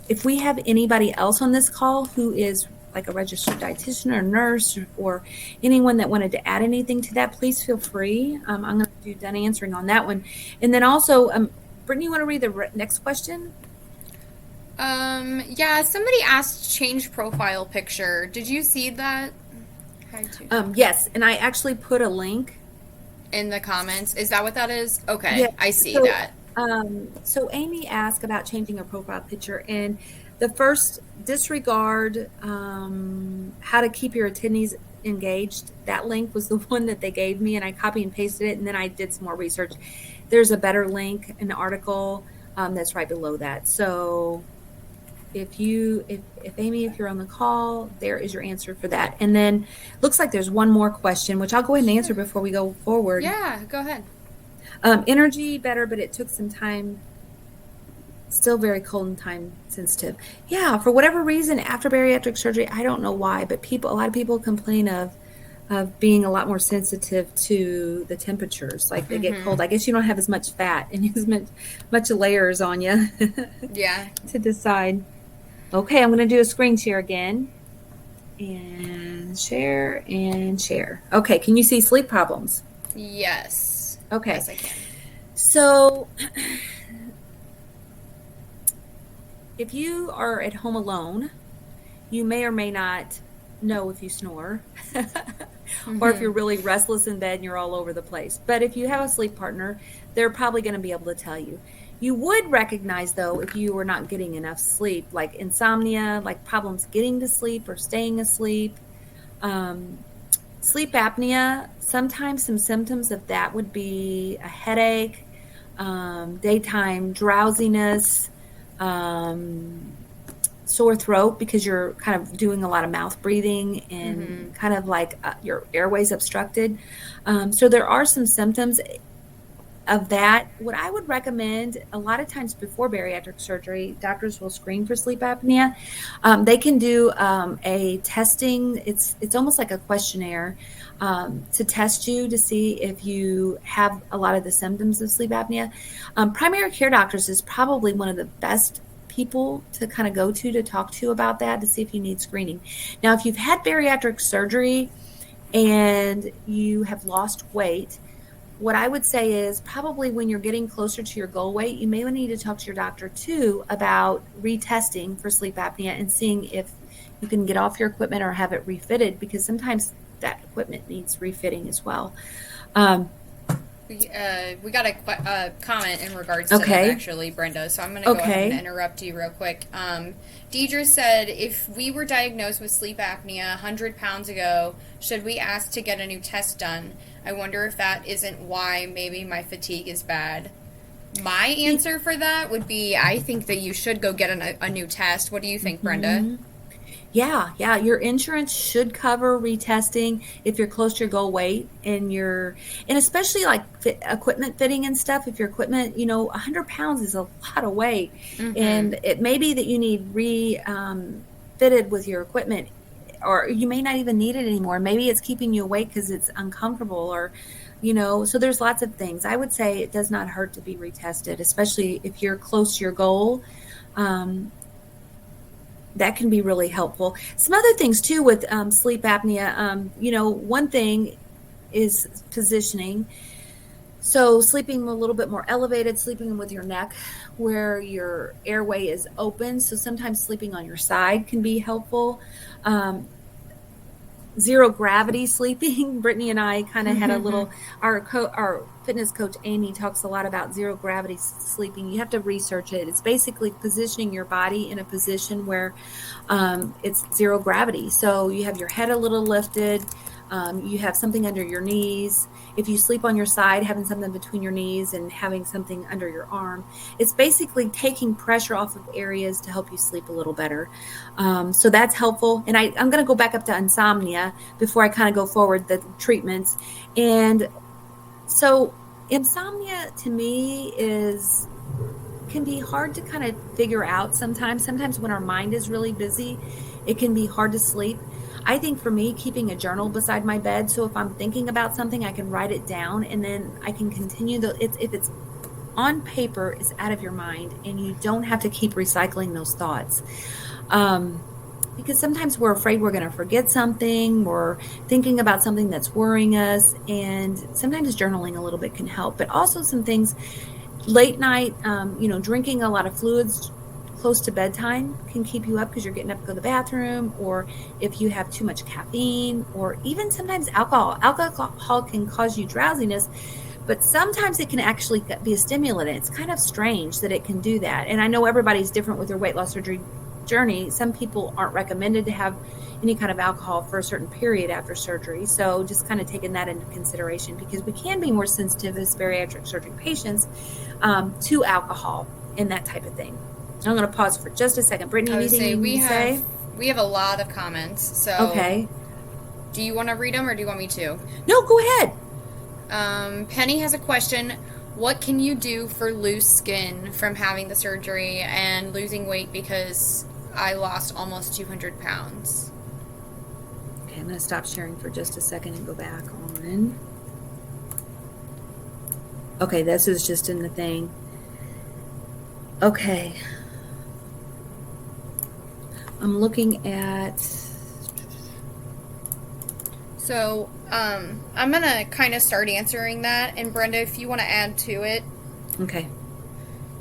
If we have anybody else on this call who is like a registered dietitian or nurse or anyone that wanted to add anything to that, please feel free. I'm going to do done answering on that one. And then also, Brittany, you want to read the next question? Yeah, somebody asked change profile picture. Did you see that? Yes, and I actually put a link in the comments. Is that what that is? Okay, yeah, I see so, that. So Amy asked about changing her profile picture, and the first, disregard how to keep your attendees engaged. That link was the one that they gave me, and I copy and pasted it, and then I did some more research. There's a better link, an article that's right below that. So if Amy, if you're on the call, there is your answer for that. And then looks like there's one more question, which I'll go ahead and answer before we go forward. Yeah, go ahead. Energy better, but it took some time. Still very cold and time sensitive. Yeah, for whatever reason, after bariatric surgery, I don't know why, but a lot of people complain of being a lot more sensitive to the temperatures. Like they get cold. I guess you don't have as much fat and as much layers on you. Yeah. To decide. Okay, I'm going to do a screen share again. And share and share. Okay, can you see sleep problems? Yes. Okay. Yes, I can. So if you are at home alone, you may or may not know if you snore or if you're really restless in bed and you're all over the place. But if you have a sleep partner, they're probably going to be able to tell you. You would recognize, though, if you were not getting enough sleep, like insomnia, like problems getting to sleep or staying asleep. Sleep apnea, sometimes some symptoms of that would be a headache, daytime drowsiness, sore throat because you're kind of doing a lot of mouth breathing and kind of like your airways obstructed. So there are some symptoms of that. What I would recommend, a lot of times before bariatric surgery, doctors will screen for sleep apnea. They can do a testing. It's almost like a questionnaire to test you to see if you have a lot of the symptoms of sleep apnea. Primary care doctors is probably one of the best people to kind of go to talk to about that, to see if you need screening. Now, if you've had bariatric surgery and you have lost weight, what I would say is probably when you're getting closer to your goal weight, you may need to talk to your doctor too about retesting for sleep apnea and seeing if you can get off your equipment or have it refitted, because sometimes that equipment needs refitting as well. We got a comment in regards to that, actually, Brenda, so I'm going to go ahead and interrupt you real quick. Deidre said, if we were diagnosed with sleep apnea 100 pounds ago, should we ask to get a new test done? I wonder if that isn't why. Maybe my fatigue is bad. My answer for that would be, I think that you should go get a new test. What do you think, Brenda? Yeah. Your insurance should cover retesting if you're close to your goal weight, and especially like equipment fitting and stuff. If your equipment, 100 pounds is a lot of weight, and it may be that you need fitted with your equipment, or you may not even need it anymore. Maybe it's keeping you awake because it's uncomfortable, or so there's lots of things. I would say it does not hurt to be retested, especially if you're close to your goal. That can be really helpful. Some other things too with sleep apnea, one thing is positioning. So sleeping a little bit more elevated, sleeping with your neck where your airway is open. So sometimes sleeping on your side can be helpful. Zero gravity sleeping. Brittany and I kind of had a little, our fitness coach, Amy, talks a lot about zero gravity sleeping. You have to research it. It's basically positioning your body in a position where it's zero gravity. So you have your head a little lifted. You have something under your knees. If you sleep on your side, having something between your knees and having something under your arm, it's basically taking pressure off of areas to help you sleep a little better. So that's helpful. And I'm going to go back up to insomnia before I kind of go forward the treatments. And so insomnia to me can be hard to kind of figure out sometimes. Sometimes when our mind is really busy, it can be hard to sleep. I think for me, keeping a journal beside my bed, so if I'm thinking about something, I can write it down, and then I can continue. If it's on paper, it's out of your mind, and you don't have to keep recycling those thoughts. Because sometimes we're afraid we're going to forget something, or thinking about something that's worrying us, and sometimes journaling a little bit can help. But also some things, late night, drinking a lot of fluids close to bedtime can keep you up because you're getting up to go to the bathroom, or if you have too much caffeine, or even sometimes alcohol. Alcohol can cause you drowsiness, but sometimes it can actually be a stimulant. It's kind of strange that it can do that. And I know everybody's different with their weight loss surgery journey. Some people aren't recommended to have any kind of alcohol for a certain period after surgery. So just kind of taking that into consideration, because we can be more sensitive as bariatric surgery patients to alcohol and that type of thing. I'm going to pause for just a second. Brittany, anything you need to say? We have a lot of comments. So okay. Do you want to read them, or do you want me to? No, go ahead. Penny has a question. What can you do for loose skin from having the surgery and losing weight, because I lost almost 200 pounds? Okay, I'm going to stop sharing for just a second and go back on. Okay, this is just in the thing. Okay. I'm looking at... So, I'm going to kind of start answering that, and Brenda, if you want to add to it. Okay.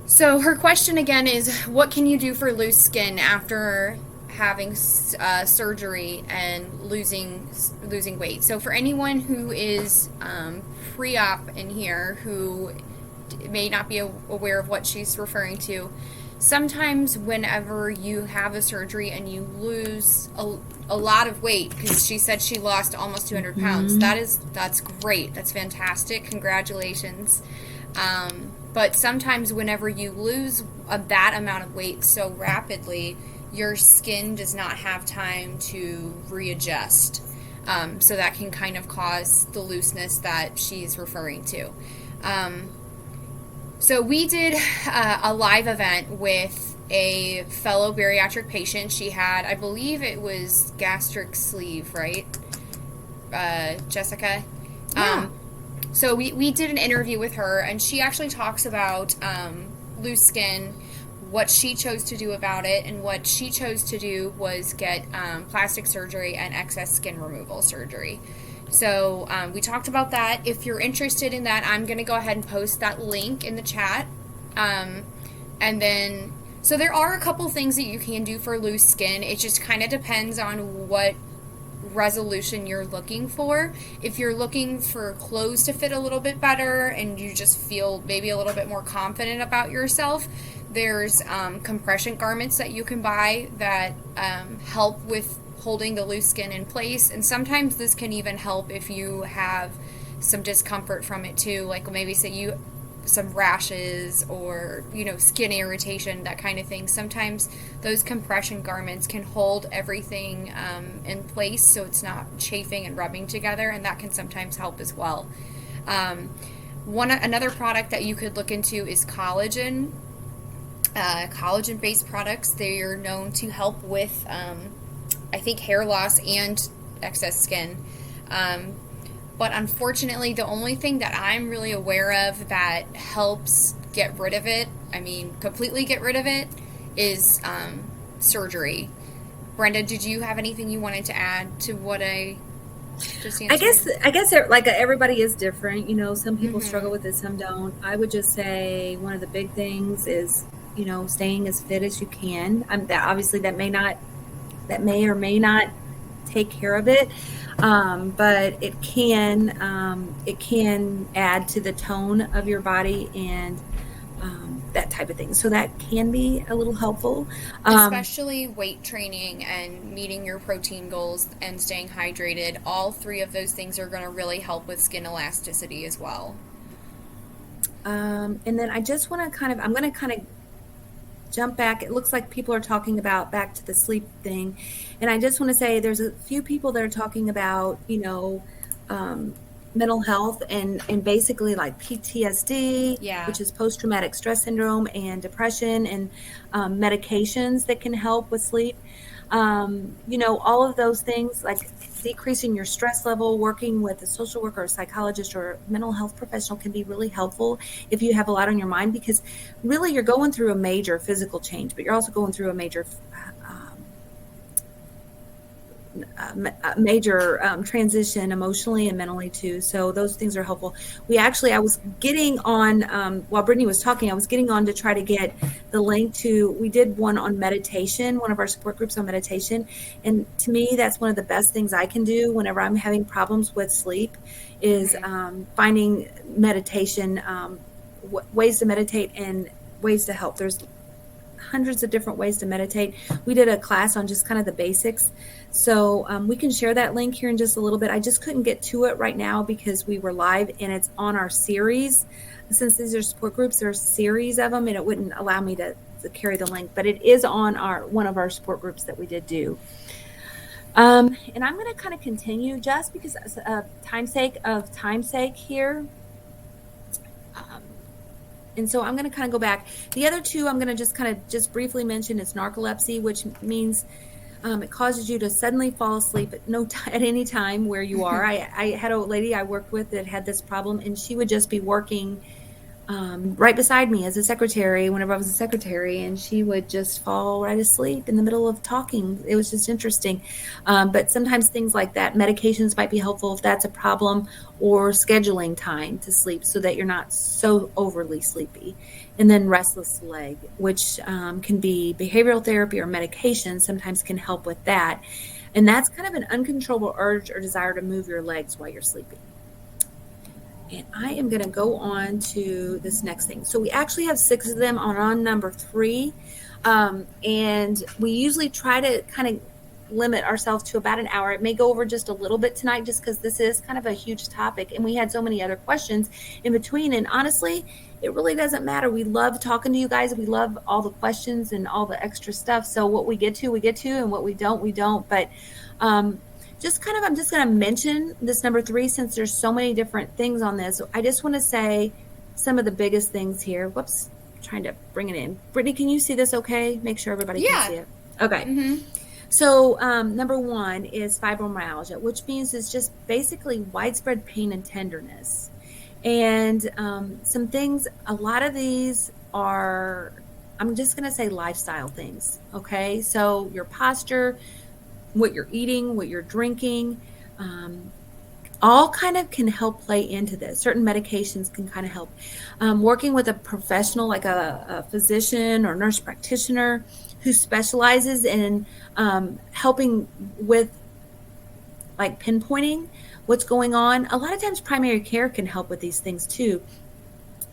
So, her question again is, what can you do for loose skin after having surgery and losing weight? So, for anyone who is pre-op in here, who may not be aware of what she's referring to, sometimes whenever you have a surgery and you lose a lot of weight, because she said she lost almost 200 pounds, that's great. That's fantastic. Congratulations. But sometimes whenever you lose that amount of weight so rapidly, your skin does not have time to readjust. So that can kind of cause the looseness that she's referring to. So we did a live event with a fellow bariatric patient. She had, I believe it was gastric sleeve, right, Jessica? Yeah. So we did an interview with her, and she actually talks about loose skin, what she chose to do about it, and what she chose to do was get plastic surgery and excess skin removal surgery. So we talked about that. If you're interested in that, I'm going to go ahead and post that link in the chat. And then, so there are a couple things that you can do for loose skin. It just kind of depends on what resolution you're looking for. If you're looking for clothes to fit a little bit better and you just feel maybe a little bit more confident about yourself, there's compression garments that you can buy that help with holding the loose skin in place. And sometimes this can even help if you have some discomfort from it too, like maybe say you some rashes or skin irritation, that kind of thing. Sometimes those compression garments can hold everything in place so it's not chafing and rubbing together, and that can sometimes help as well. Another product that you could look into is collagen. Collagen-based products, they are known to help with I think hair loss and excess skin. But unfortunately, the only thing that I'm really aware of that helps get rid of it, completely get rid of it, is surgery. Brenda, did you have anything you wanted to add to what I just answered? I guess like everybody is different. Some people struggle with it, some don't. I would just say one of the big things is, staying as fit as you can. Obviously that may or may not take care of it. But it can add to the tone of your body and that type of thing. So that can be a little helpful. Especially weight training and meeting your protein goals and staying hydrated. All three of those things are going to really help with skin elasticity as well. And then I just want to I'm going to jump back. It looks like people are talking about back to the sleep thing. And I just want to say there's a few people that are talking about, mental health and basically like PTSD, which is post-traumatic stress syndrome, and depression, and medications that can help with sleep. All of those things, like decreasing your stress level, working with a social worker or a psychologist or mental health professional, can be really helpful if you have a lot on your mind, because really you're going through a major physical change, but you're also going through a major transition emotionally and mentally too. So those things are helpful. I was getting on, while Brittany was talking, I was getting on to try to get the link to, we did one on meditation, one of our support groups on meditation. And to me, that's one of the best things I can do whenever I'm having problems with sleep is finding meditation, ways to meditate and ways to help. There's hundreds of different ways to meditate. We did a class on just kind of the basics. So we can share that link here in just a little bit. I just couldn't get to it right now because we were live and it's on our series. Since these are support groups, there's a series of them and it wouldn't allow me to carry the link, but it is on one of our support groups that we did do. And I'm going to kind of continue just because of time's sake here. And so I'm going to kind of go back. The other two I'm going to just briefly mention is narcolepsy, which means it causes you to suddenly fall asleep at any time where you are. I had a lady I worked with that had this problem, and she would just be working right beside me as a secretary whenever I was a secretary, and she would just fall right asleep in the middle of talking. It was just interesting. But sometimes things like that, medications might be helpful if that's a problem, or scheduling time to sleep so that you're not so overly sleepy. And then restless leg, which can be behavioral therapy or medication, sometimes can help with that. And that's kind of an uncontrollable urge or desire to move your legs while you're sleeping. And I am going to go on to this next thing. So we actually have 6 of them on number 3. And we usually try to kind of limit ourselves to about an hour. It may go over just a little bit tonight just because this is kind of a huge topic. And we had so many other questions in between. And honestly, it really doesn't matter. We love talking to you guys. We love all the questions and all the extra stuff. So what we get to, we get to, and what we don't, we don't. But I'm just going to mention this number 3 since there's so many different things on this. So I just want to say some of the biggest things here. Whoops, trying to bring it in. Brittany, can you see this okay? Make sure everybody can see it. Okay. Mm-hmm. So number 1 is fibromyalgia, which means it's just basically widespread pain and tenderness. And some things, a lot of these are I'm just going to say lifestyle things. Okay. So your posture, what you're eating, what you're drinking, um, all kind of can help play into this. Certain medications can kind of help. Working with a professional like a physician or nurse practitioner who specializes in helping with like pinpointing what's going on. A lot of times primary care can help with these things too,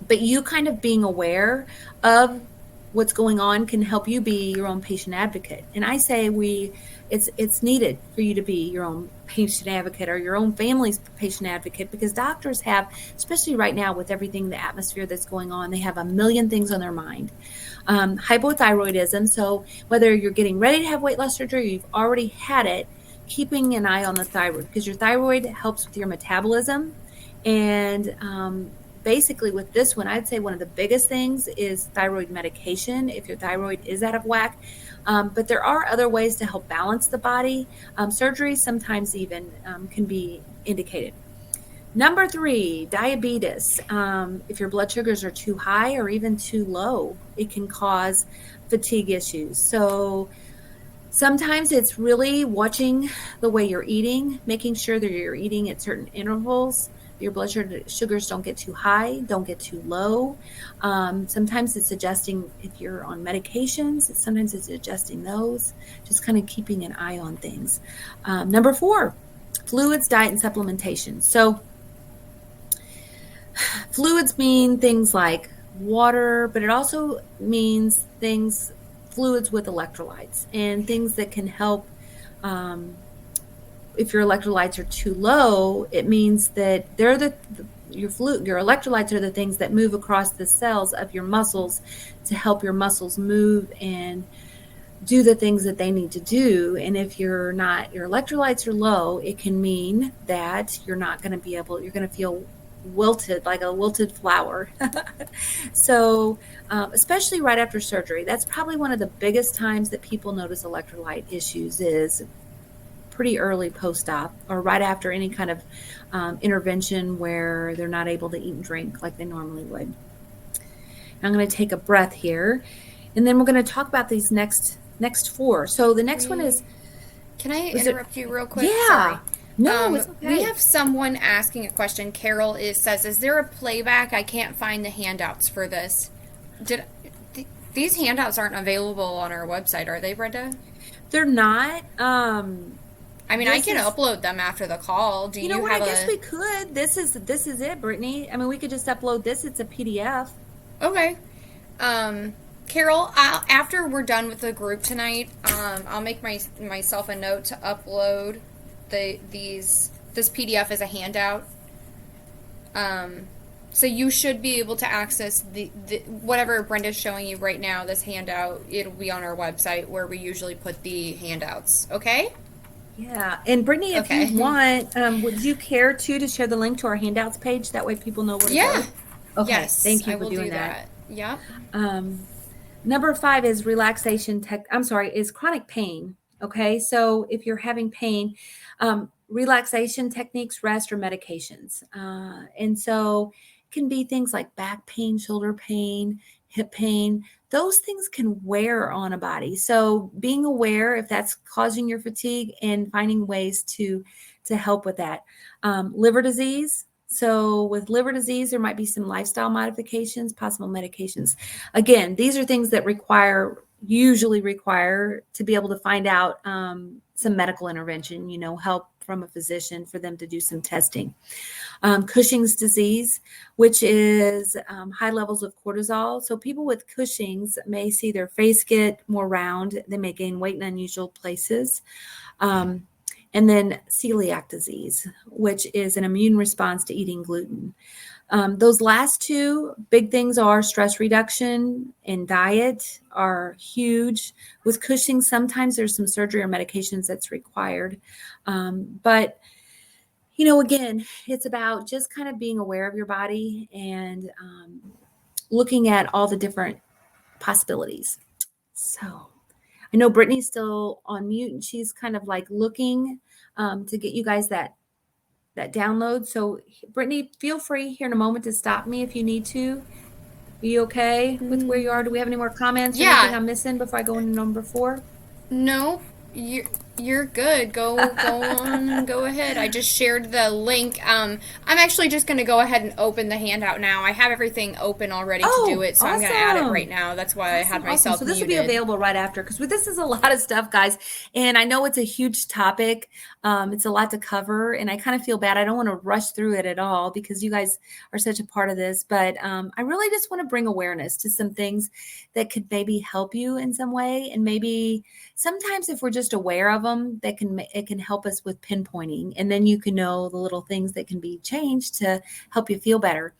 but you kind of being aware of what's going on can help you be your own patient advocate. And I say it's needed for you to be your own patient advocate or your own family's patient advocate, because doctors have, especially right now with everything, the atmosphere that's going on, they have a million things on their mind. Hypothyroidism, so whether you're getting ready to have weight loss surgery or you've already had it, keeping an eye on the thyroid, because your thyroid helps with your metabolism. And basically with this one, I'd say one of the biggest things is thyroid medication if your thyroid is out of whack. But there are other ways to help balance the body. Surgery sometimes even can be indicated. Number 3, diabetes. If your blood sugars are too high or even too low, it can cause fatigue issues. So sometimes it's really watching the way you're eating, making sure that you're eating at certain intervals. Your blood sugars don't get too high, don't get too low. Sometimes it's adjusting if you're on medications. Sometimes it's adjusting those, just kind of keeping an eye on things. Number 4, fluids, diet, and supplementation. So fluids mean things like water, but it also means fluids with electrolytes and things that can help. If your electrolytes are too low, it means that your electrolytes are the things that move across the cells of your muscles to help your muscles move and do the things that they need to do. And if your electrolytes are low, it can mean that you're going to feel wilted, like a wilted flower. So especially right after surgery, that's probably one of the biggest times that people notice electrolyte issues, is pretty early post-op or right after any kind of intervention where they're not able to eat and drink like they normally would. I'm going to take a breath here, and then we're going to talk about these next 4. So the next one is... Can I interrupt you real quick? Yeah. Sorry. No, it's okay. We have someone asking a question. Carol says, is there a playback? I can't find the handouts for this. These handouts aren't available on our website, are they, Brenda? They're not. I mean, I can upload them after the call. Do you know what? I guess we could. This is it, Brittany. I mean, we could just upload this. It's a PDF. Okay. Carol, after we're done with the group tonight, I'll make myself a note to upload this PDF as a handout. So you should be able to access the whatever Brenda's showing you right now, this handout. It'll be on our website where we usually put the handouts. Okay? Yeah. And Brittany, if you want, would you care to share the link to our handouts page? That way people know where to go. Okay. Yes. Thank you I for will doing do that. Yeah. Number 5 is is chronic pain. Okay. So if you're having pain, relaxation techniques, rest, or medications. And so it can be things like back pain, shoulder pain, hip pain. Those things can wear on a body. So being aware if that's causing your fatigue and finding ways to help with that. Liver disease. So with liver disease, there might be some lifestyle modifications, possible medications. Again, these are things that usually require to be able to find out some medical intervention, help from a physician for them to do some testing. Cushing's disease, which is high levels of cortisol. So people with Cushing's may see their face get more round. They may gain weight in unusual places. And then celiac disease, which is an immune response to eating gluten. Those last 2 big things are stress reduction and diet are huge. With Cushing, sometimes there's some surgery or medications that's required. But, again, it's about just kind of being aware of your body and looking at all the different possibilities. So I know Brittany's still on mute and she's kind of like looking to get you guys that download. So Brittany, feel free here in a moment to stop me if you need to. Are you okay with where you are? Do we have any more comments or anything Yeah, I'm missing before I go into number 4? no, you're good. Go on and go ahead. I just shared the link. I'm actually just going to go ahead and open the handout now. I have everything open already to do Oh, it, so I'm going to add it right awesome. now. That's why I had Awesome. So myself this will be muted. available right after because this is a lot of stuff, guys. And I know it's a huge topic. It's a lot to cover, and I kind of feel bad. I don't want to rush through it at all because you guys are such a part of this. But I really just want to bring awareness to some things that could maybe help you in some way, and maybe sometimes if we're just aware of them, it can help us with pinpointing, and then you can know the little things that can be changed to help you feel better.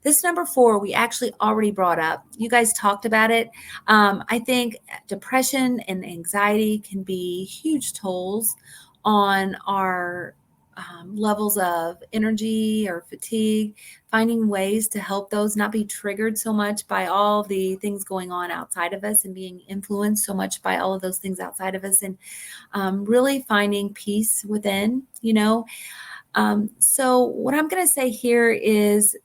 This number 4, we actually already brought up. You guys talked about it. I think depression and anxiety can be huge tolls on our levels of energy or fatigue, finding ways to help those not be triggered so much by all the things going on outside of us and being influenced so much by all of those things outside of us, and really finding peace within, so what I'm going to say here is,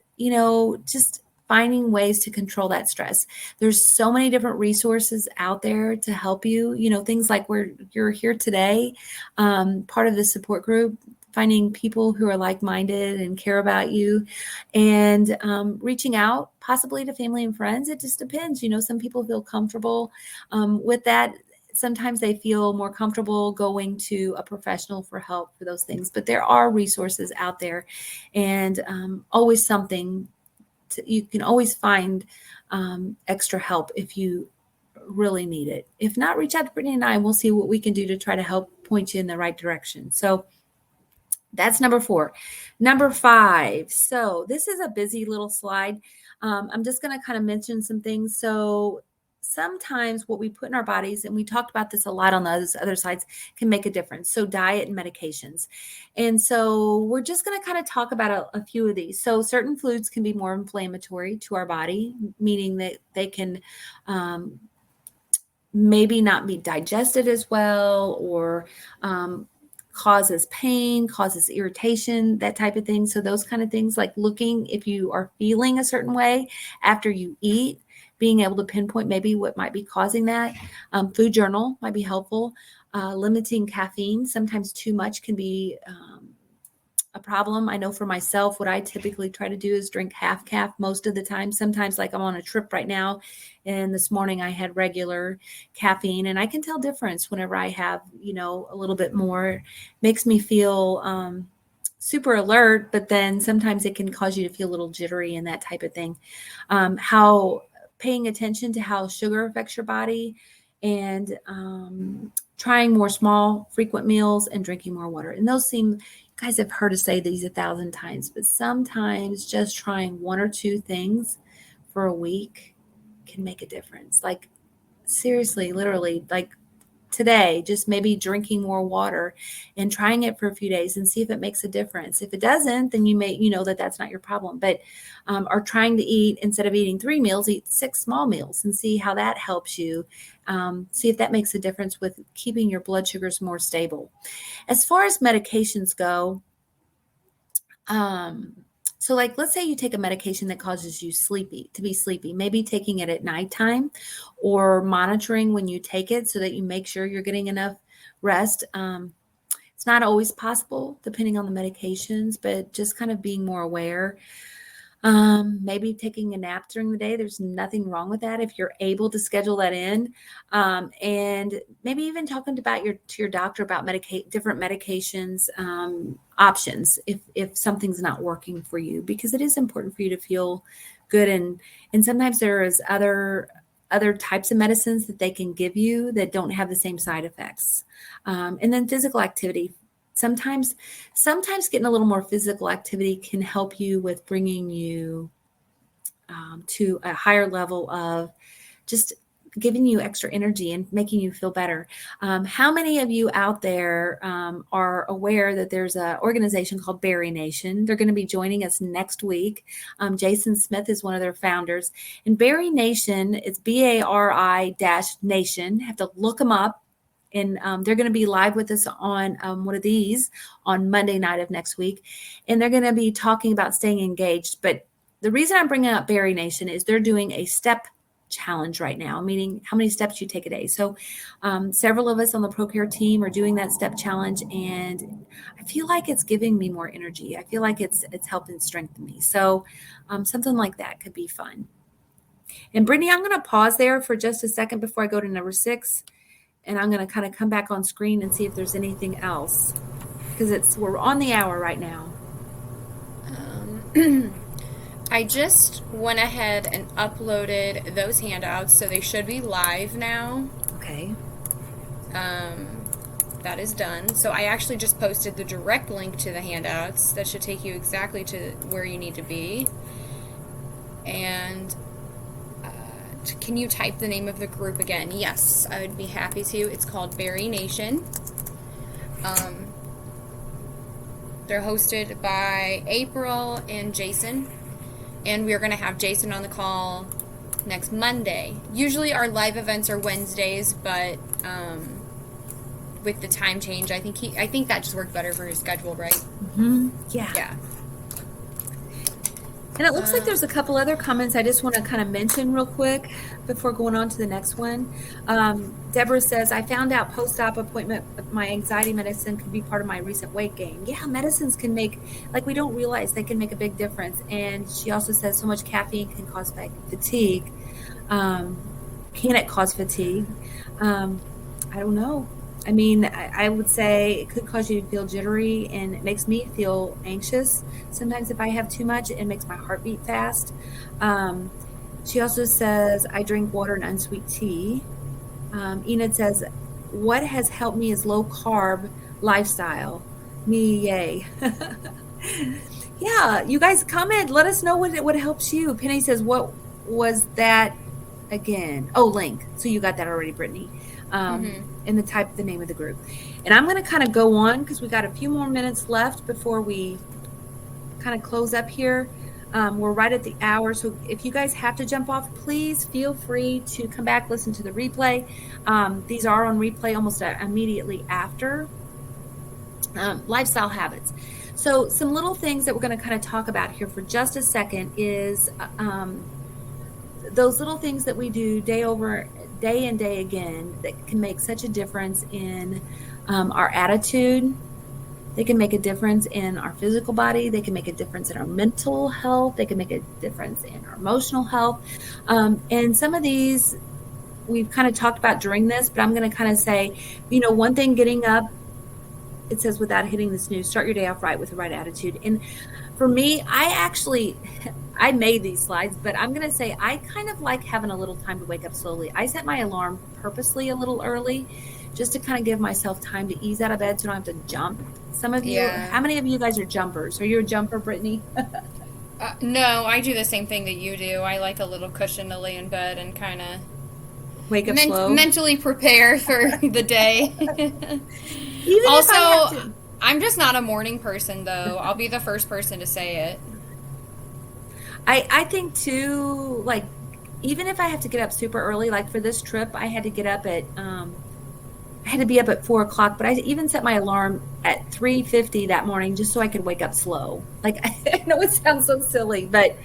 just finding ways to control that stress. There's so many different resources out there to help you, things like where you're here today, part of the support group, finding people who are like-minded and care about you, and reaching out possibly to family and friends. It just depends. Some people feel comfortable with that. Sometimes they feel more comfortable going to a professional for help for those things, but there are resources out there, and always something you can always find extra help if you really need it. If not, reach out to Brittany and I, and we'll see what we can do to try to help point you in the right direction. So that's number 4. Number 5. So this is a busy little slide. I'm just going to kind of mention some things. So sometimes what we put in our bodies, and we talked about this a lot on those other sides, can make a difference. So diet and medications. And so we're just going to kind of talk about a few of these. So certain foods can be more inflammatory to our body, meaning that they can maybe not be digested as well, or causes pain, causes irritation, that type of thing. So those kind of things, like looking if you are feeling a certain way after you eat, being able to pinpoint maybe what might be causing that. Food journal might be helpful. Limiting caffeine, sometimes too much can be a problem. I know for myself, what I typically try to do is drink half calf most of the time. Sometimes, like I'm on a trip right now, and this morning I had regular caffeine, and I can tell difference whenever I have, a little bit more. Makes me feel super alert, but then sometimes it can cause you to feel a little jittery and that type of thing. How paying attention to how sugar affects your body, and trying more small, frequent meals, and drinking more water. And those seem, guys have heard us say these 1,000 times, but sometimes just trying one or two things for a week can make a difference. Like seriously, literally, like today, just maybe drinking more water and trying it for a few days and see if it makes a difference. If it doesn't, then you know that that's not your problem. But are trying to eat, instead of eating 3 meals, eat 6 small meals and see how that helps you. See if that makes a difference with keeping your blood sugars more stable. As far as medications go, so like let's say you take a medication that causes you to be sleepy, maybe taking it at nighttime or monitoring when you take it so that you make sure you're getting enough rest. It's not always possible depending on the medications, but just kind of being more aware. Maybe taking a nap during the day. There's nothing wrong with that if you're able to schedule that in. And maybe even talking about to your doctor about different medications options if something's not working for you, because it is important for you to feel good. And sometimes there is other types of medicines that they can give you that don't have the same side effects. And then physical activity. Sometimes getting a little more physical activity can help you with bringing you to a higher level of just giving you extra energy and making you feel better. How many of you out there are aware that there's an organization called Berry Nation? They're going to be joining us next week. Jason Smith is one of their founders. And Berry Nation is BARI-Nation. Have to look them up. And they're going to be live with us on one of these on Monday night of next week. And they're going to be talking about staying engaged. But the reason I'm bringing up Berry Nation is they're doing a step challenge right now, meaning how many steps you take a day. So several of us on the ProCare team are doing that step challenge, and I feel like it's giving me more energy. I feel like it's helping strengthen me. So something like that could be fun. And Brittany, I'm going to pause there for just a second before I go to number 6, and I'm going to kind of come back on screen and see if there's anything else, because we're on the hour right now. I just went ahead and uploaded those handouts, so they should be live now. Okay. That is done. So I actually just posted the direct link to the handouts. That should take you exactly to where you need to be. And can you type the name of the group again? Yes, I would be happy to. It's called Berry Nation. They're hosted by April and Jason. And we're going to have Jason on the call next Monday. Usually our live events are Wednesdays, but with the time change, I think that just worked better for his schedule, right? Mm-hmm. Yeah. And it looks like there's a couple other comments I just want to kind of mention real quick before going on to the next one. Deborah says, I found out post-op appointment my anxiety medicine could be part of my recent weight gain. Yeah, medicines can make, like we don't realize they can make a big difference. And she also says so much caffeine can cause fatigue. Can it cause fatigue? I don't know. I mean, I would say it could cause you to feel jittery, and it makes me feel anxious. Sometimes if I have too much, it makes my heart beat fast. She also says, I drink water and unsweet tea. Enid says, what has helped me is low carb lifestyle. Me, yay. Yeah, you guys comment. Let us know what helps you. Penny says, what was that again? Oh, link. So you got that already, Brittany. And the name of the group. And I'm going to kind of go on because we got a few more minutes left before we kind of close up here. We're right at the hour. So if you guys have to jump off, please feel free to come back, listen to the replay. These are on replay almost immediately after. Lifestyle habits. So some little things that we're going to kind of talk about here for just a second is those little things that we do day and day again that can make such a difference in our attitude. They can make a difference in our physical body. They can make a difference in our mental health. They can make a difference in our emotional health. And some of these we've kind of talked about during this, but I'm going to kind of say, one thing, getting up, it says without hitting the snooze, start your day off right with the right attitude. And for me, I made these slides, but I'm going to say I kind of like having a little time to wake up slowly. I set my alarm purposely a little early just to kind of give myself time to ease out of bed so I don't have to jump. Some of you, how many of you guys are jumpers? Are you a jumper, Brittany? No, I do the same thing that you do. I like a little cushion to lay in bed and kind of wake up slow. Mentally prepare for the day. Also, I'm just not a morning person, though. I'll be the first person to say it. I think, too, like, even if I have to get up super early, like for this trip, I had to get up at, I had to be up at 4 o'clock, but I even set my alarm at 3:50 that morning just so I could wake up slow. Like, I know it sounds so silly, but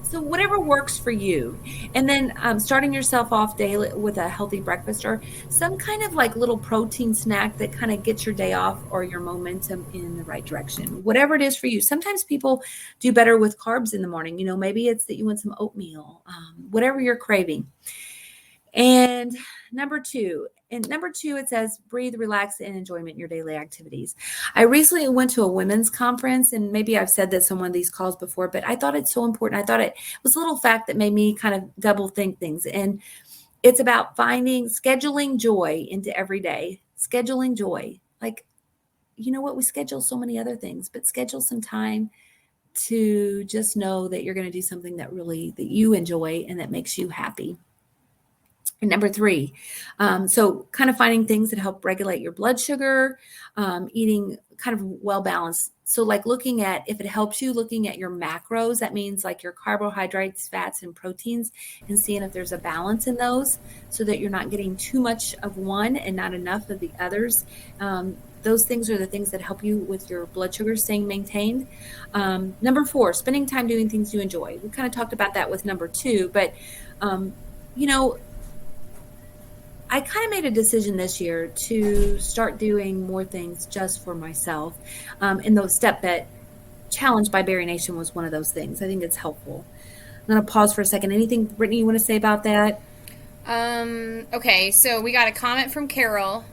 so whatever works for you. And then starting yourself off daily with a healthy breakfast or some kind of like little protein snack that kind of gets your day off or your momentum in the right direction. Whatever it is for you. Sometimes people do better with carbs in the morning. Maybe it's that you want some oatmeal, whatever you're craving. And number two, it says breathe, relax, and enjoyment in your daily activities. I recently went to a women's conference, and maybe I've said this on one of these calls before, but I thought it's so important. I thought it was a little fact that made me kind of double think things. And it's about scheduling joy into every day. Scheduling joy. Like, you know what? We schedule so many other things, but schedule some time to just know that you're going to do something that you enjoy and that makes you happy. And number 3, so kind of finding things that help regulate your blood sugar, eating kind of well-balanced So like looking at, if it helps you, looking at your macros, that means like your carbohydrates, fats, and proteins, and seeing if there's a balance in those so that you're not getting too much of one and not enough of the others. Those things are the things that help you with your blood sugar staying maintained. Number 4, spending time doing things you enjoy. We kind of talked about that with number 2, but you know, I kind of made a decision this year to start doing more things just for myself. And those Step Bet challenge by Berry Nation was one of those things. I think it's helpful. I'm going to pause for a second. Anything, Brittany, you want to say about that? Okay, so we got a comment from Carol.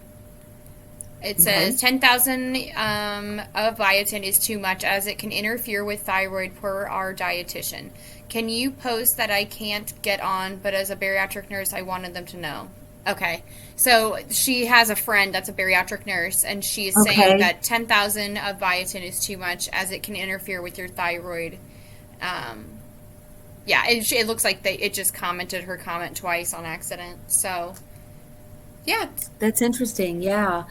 It says 10,000 of biotin is too much as it can interfere with thyroid per our dietitian. Can you post that I can't get on, but as a bariatric nurse, I wanted them to know? Okay, so she has a friend that's a bariatric nurse, and she is saying that 10,000 of biotin is too much as it can interfere with your thyroid. Yeah, it looks like it just commented her comment twice on accident. So, yeah. That's interesting. Yeah.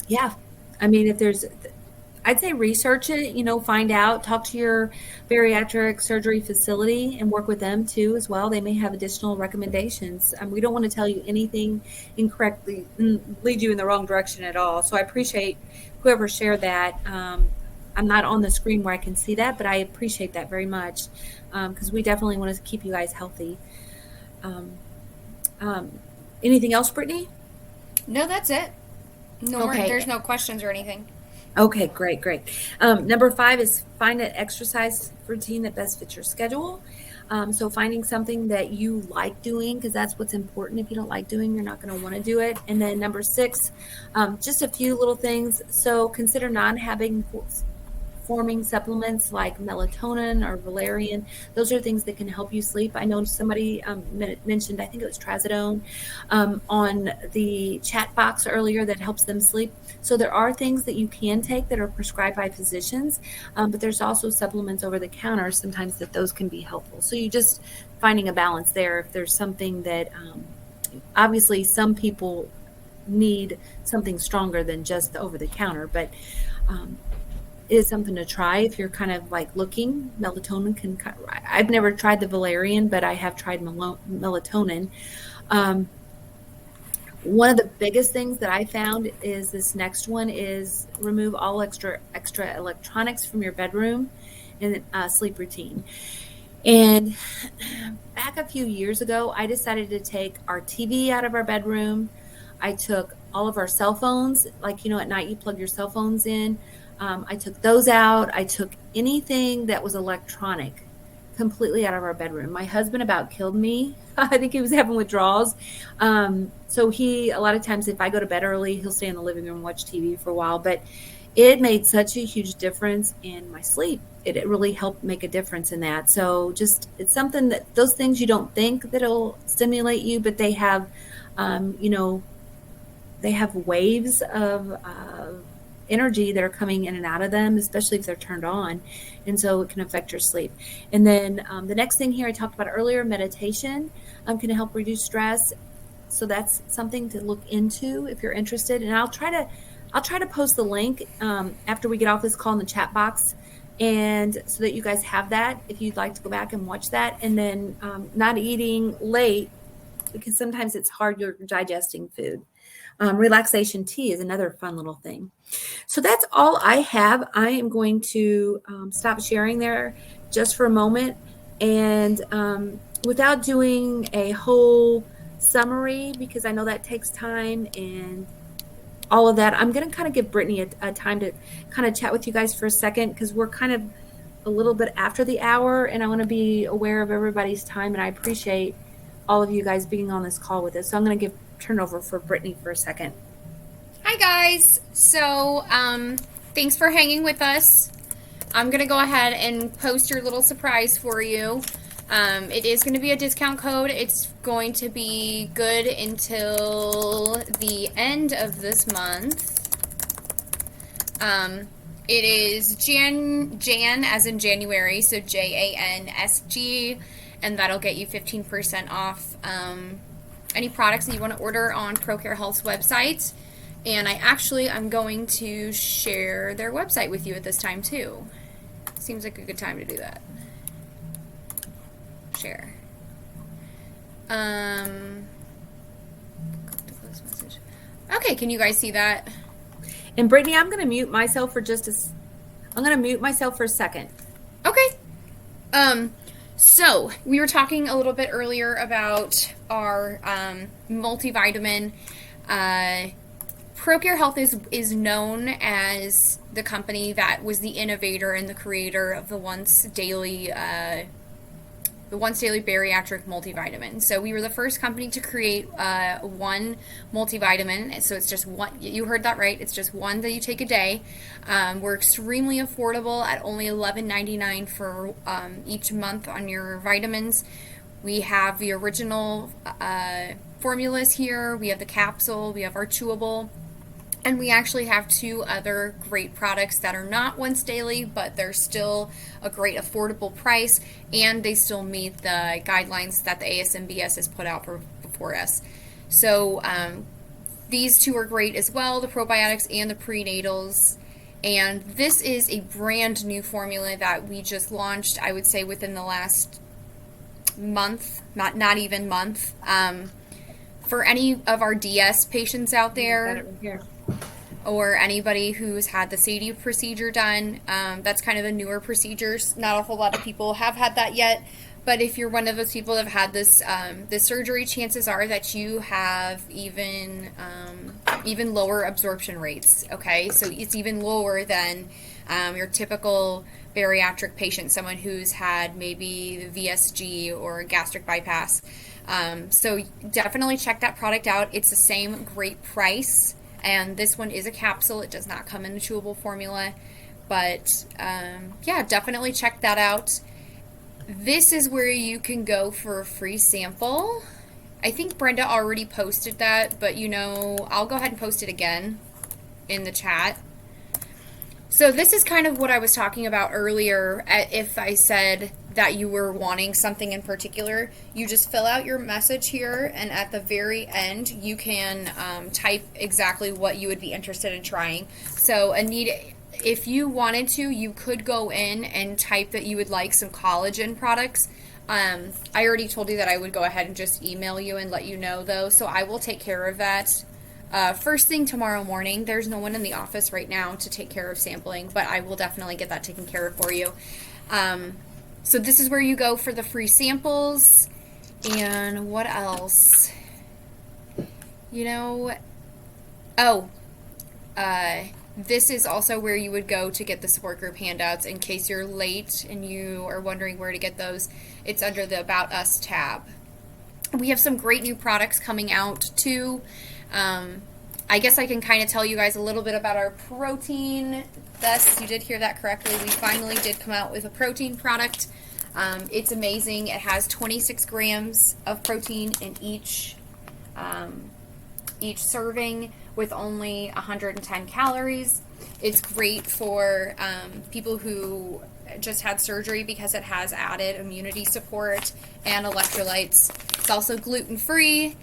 Yeah. I mean, if there's, I'd say research it, find out, talk to your bariatric surgery facility and work with them too as well. They may have additional recommendations. We don't want to tell you anything incorrectly and lead you in the wrong direction at all. So I appreciate whoever shared that. I'm not on the screen where I can see that, but I appreciate that very much because we definitely want to keep you guys healthy. Anything else, Brittany? No, that's it. No, Okay. There's no questions or anything. Okay, great. Number 5 is find an exercise routine that best fits your schedule. So finding something that you like doing, because that's what's important. If you don't like doing, you're not going to want to do it. And then number 6, just a few little things. So consider non-having forming supplements like melatonin or valerian. Those are things that can help you sleep. I know somebody mentioned, I think it was trazodone, on the chat box earlier that helps them sleep. So there are things that you can take that are prescribed by physicians, but there's also supplements over the counter sometimes that those can be helpful. So you just finding a balance there. If there's something that obviously some people need something stronger than just the over the counter, but it is something to try if you're kind of like looking. Melatonin can, I've never tried the valerian, but I have tried melatonin. One of the biggest things that I found is this next one is remove all extra electronics from your bedroom and sleep routine. And back a few years ago, I decided to take our TV out of our bedroom. I took all of our cell phones, like, at night you plug your cell phones in. I took those out. I took anything that was electronic completely out of our bedroom. My husband about killed me. I think he was having withdrawals. So a lot of times if I go to bed early, he'll stay in the living room and watch TV for a while. But it made such a huge difference in my sleep. It really helped make a difference in that. So just, it's something that those things you don't think that'll stimulate you, but they have, they have waves of energy that are coming in and out of them, especially if they're turned on. And so it can affect your sleep. And then the next thing here I talked about earlier, meditation can help reduce stress. So that's something to look into if you're interested. And I'll try to post the link after we get off this call in the chat box, and so that you guys have that if you'd like to go back and watch that. And then not eating late, because sometimes it's hard, you're digesting food. Relaxation tea is another fun little thing. So that's all I have. I am going to stop sharing there just for a moment. And without doing a whole summary, because I know that takes time and all of that, I'm going to kind of give Brittany a time to kind of chat with you guys for a second, because we're kind of a little bit after the hour, and I want to be aware of everybody's time. And I appreciate all of you guys being on this call with us. So I'm going to turn over for Brittany for a second. Hi guys. So thanks for hanging with us. I'm gonna go ahead and post your little surprise for you. It is going to be a discount code. It's going to be good until the end of this month. It is Jan as in January, so JANSG, and that'll get you 15% off any products that you want to order on ProCare Health's website. And I'm going to share their website with you at this time too. Seems like a good time to do that. Share. Okay, can you guys see that? And Brittany, I'm going to mute myself for I'm going to mute myself for a second. Okay. So we were talking a little bit earlier about our multivitamin. ProCare Health is known as the company that was the innovator and the creator of the once daily bariatric multivitamin. So we were the first company to create one multivitamin. So it's just one. You heard that right. It's just one that you take a day. We're extremely affordable at only $11.99 for each month on your vitamins. We have the original formulas here. We have the capsule. We have our chewable. And we actually have 2 other great products that are not once daily, but they're still a great affordable price, and they still meet the guidelines that the ASMBS has put out before us. So these 2 are great as well, the probiotics and the prenatals. And this is a brand new formula that we just launched, I would say within the last month, not even month. For any of our DS patients out there, or anybody who's had the SADI procedure done, that's kind of a newer procedure. Not a whole lot of people have had that yet, but if you're one of those people that have had this surgery, chances are that you have even lower absorption rates. Okay, so it's even lower than your typical bariatric patient, someone who's had maybe the VSG or gastric bypass. So definitely check that product out. It's the same great price. And this one is a capsule. It does not come in the chewable formula. But, yeah, definitely check that out. This is where you can go for a free sample. I think Brenda already posted that, but, I'll go ahead and post it again in the chat. So this is kind of what I was talking about earlier. If I said that you were wanting something in particular, you just fill out your message here, and at the very end you can type exactly what you would be interested in trying. So Anita, if you wanted to, you could go in and type that you would like some collagen products. I already told you that I would go ahead and just email you and let you know though, so I will take care of that first thing tomorrow morning. There's no one in the office right now to take care of sampling, but I will definitely get that taken care of for you. So this is where you go for the free samples. And what else? This is also where you would go to get the support group handouts in case you're late and you are wondering where to get those. It's under the About Us tab. We have some great new products coming out too. I guess I can kind of tell you guys a little bit about our protein. Yes, you did hear that correctly. We finally did come out with a protein product. It's amazing. It has 26 grams of protein in each serving with only 110 calories. It's great for people who just had surgery because it has added immunity support and electrolytes. It's also gluten-free.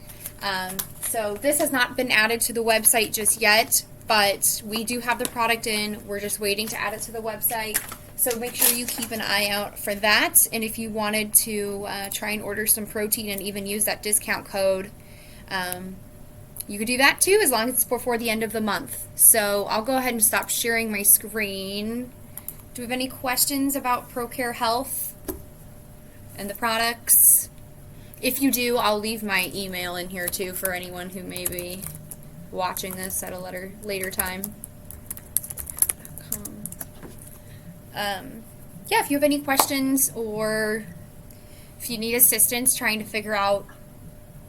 So this has not been added to the website just yet, but we do have the product in. We're just waiting to add it to the website. So make sure you keep an eye out for that. And if you wanted to try and order some protein and even use that discount code, you could do that too, as long as it's before the end of the month. So I'll go ahead and stop sharing my screen. Do we have any questions about ProCare Health and the products? If you do, I'll leave my email in here too for anyone who may be watching this at a later time. Yeah, if you have any questions or if you need assistance trying to figure out,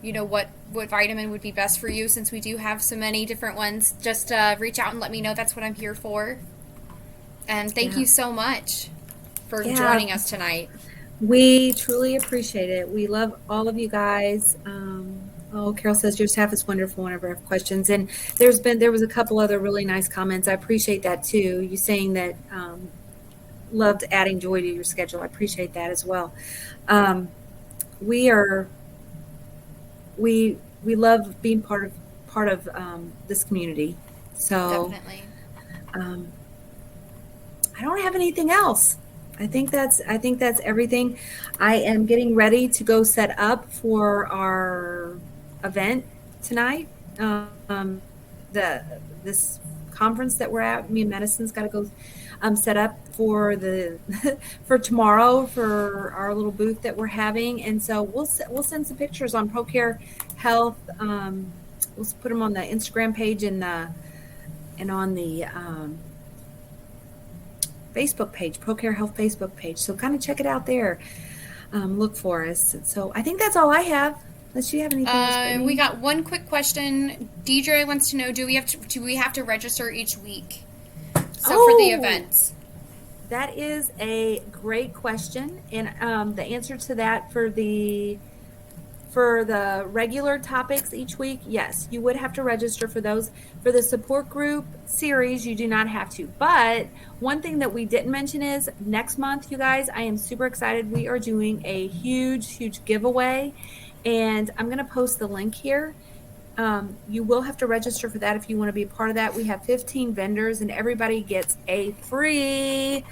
what vitamin would be best for you, since we do have so many different ones, just reach out and let me know. That's what I'm here for. And thank you so much for joining us tonight. We truly appreciate it. We love all of you guys. Carol says your staff is wonderful whenever I have questions. And there was a couple other really nice comments. I appreciate that too. You saying that loved adding joy to your schedule. I appreciate that as well. We love being part part of this community. So Definitely. I don't have anything else. I think that's everything. I am getting ready to go set up for our event tonight. This conference that we're at, me and Madison's got to go set up for the for tomorrow for our little booth that we're having, and so we'll send some pictures on ProCare Health. We'll put them on the Instagram page and on the Facebook page, ProCare Health Facebook page. So kind of check it out there. Look for us. So I think that's all I have. Unless you have anything else, Brittany. We got one quick question. Deidre wants to know: do we have to register each week? So for the events. That is a great question, and the answer to that for the regular topics each week, yes, you would have to register for those. For the support group series, you do not have to. But one thing that we didn't mention is next month, you guys, I am super excited. We are doing a huge giveaway, and I'm going to post the link here. You will have to register for that if you want to be a part of that. We have 15 vendors, and everybody gets a free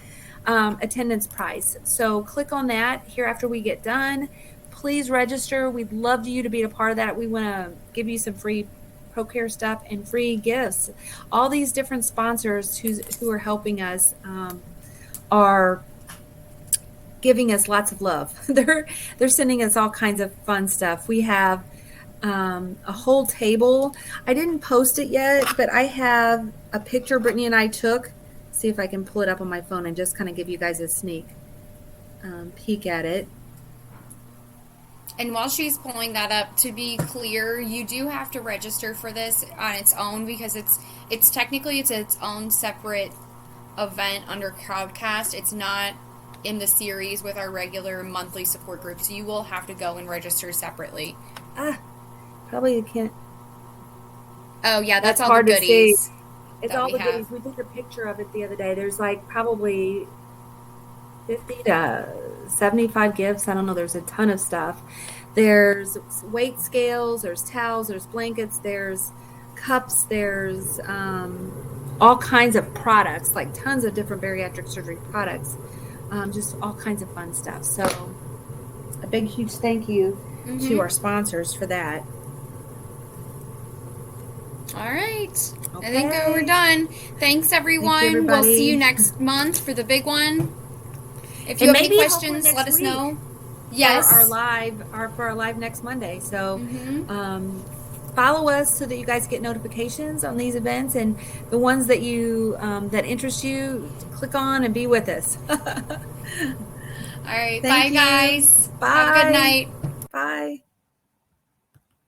attendance prize. So click on that here after we get done. Please register. We'd love you to be a part of that. We want to give you some free ProCare stuff and free gifts. All these different sponsors who are helping us are giving us lots of love. They're sending us all kinds of fun stuff. We have a whole table. I didn't post it yet, but I have a picture Brittany and I took. See if I can pull it up on my phone and just kind of give you guys a sneak peek at it. And while she's pulling that up, to be clear, you do have to register for this on its own because it's technically its own separate event under Crowdcast. It's not in the series with our regular monthly support group, so you will have to go and register separately. Probably can't. Oh yeah, that's all hard the goodies. To see. It's all the goodies. We took a picture of it the other day. There's like probably 50 to 75 gifts. I don't know. There's a ton of stuff. There's weight scales. There's towels. There's blankets. There's cups. There's all kinds of products, like tons of different bariatric surgery products. Just all kinds of fun stuff. So a big, huge thank you to our sponsors for that. All right. Okay. I think we're done. Thanks, everyone. We'll see you next month for the big one. If you have any questions, let us know. Yes. For our live next Monday. So follow us so that you guys get notifications on these events, and the ones that you that interest you, click on and be with us. All right. Bye, guys. Bye. Have a good night. Bye.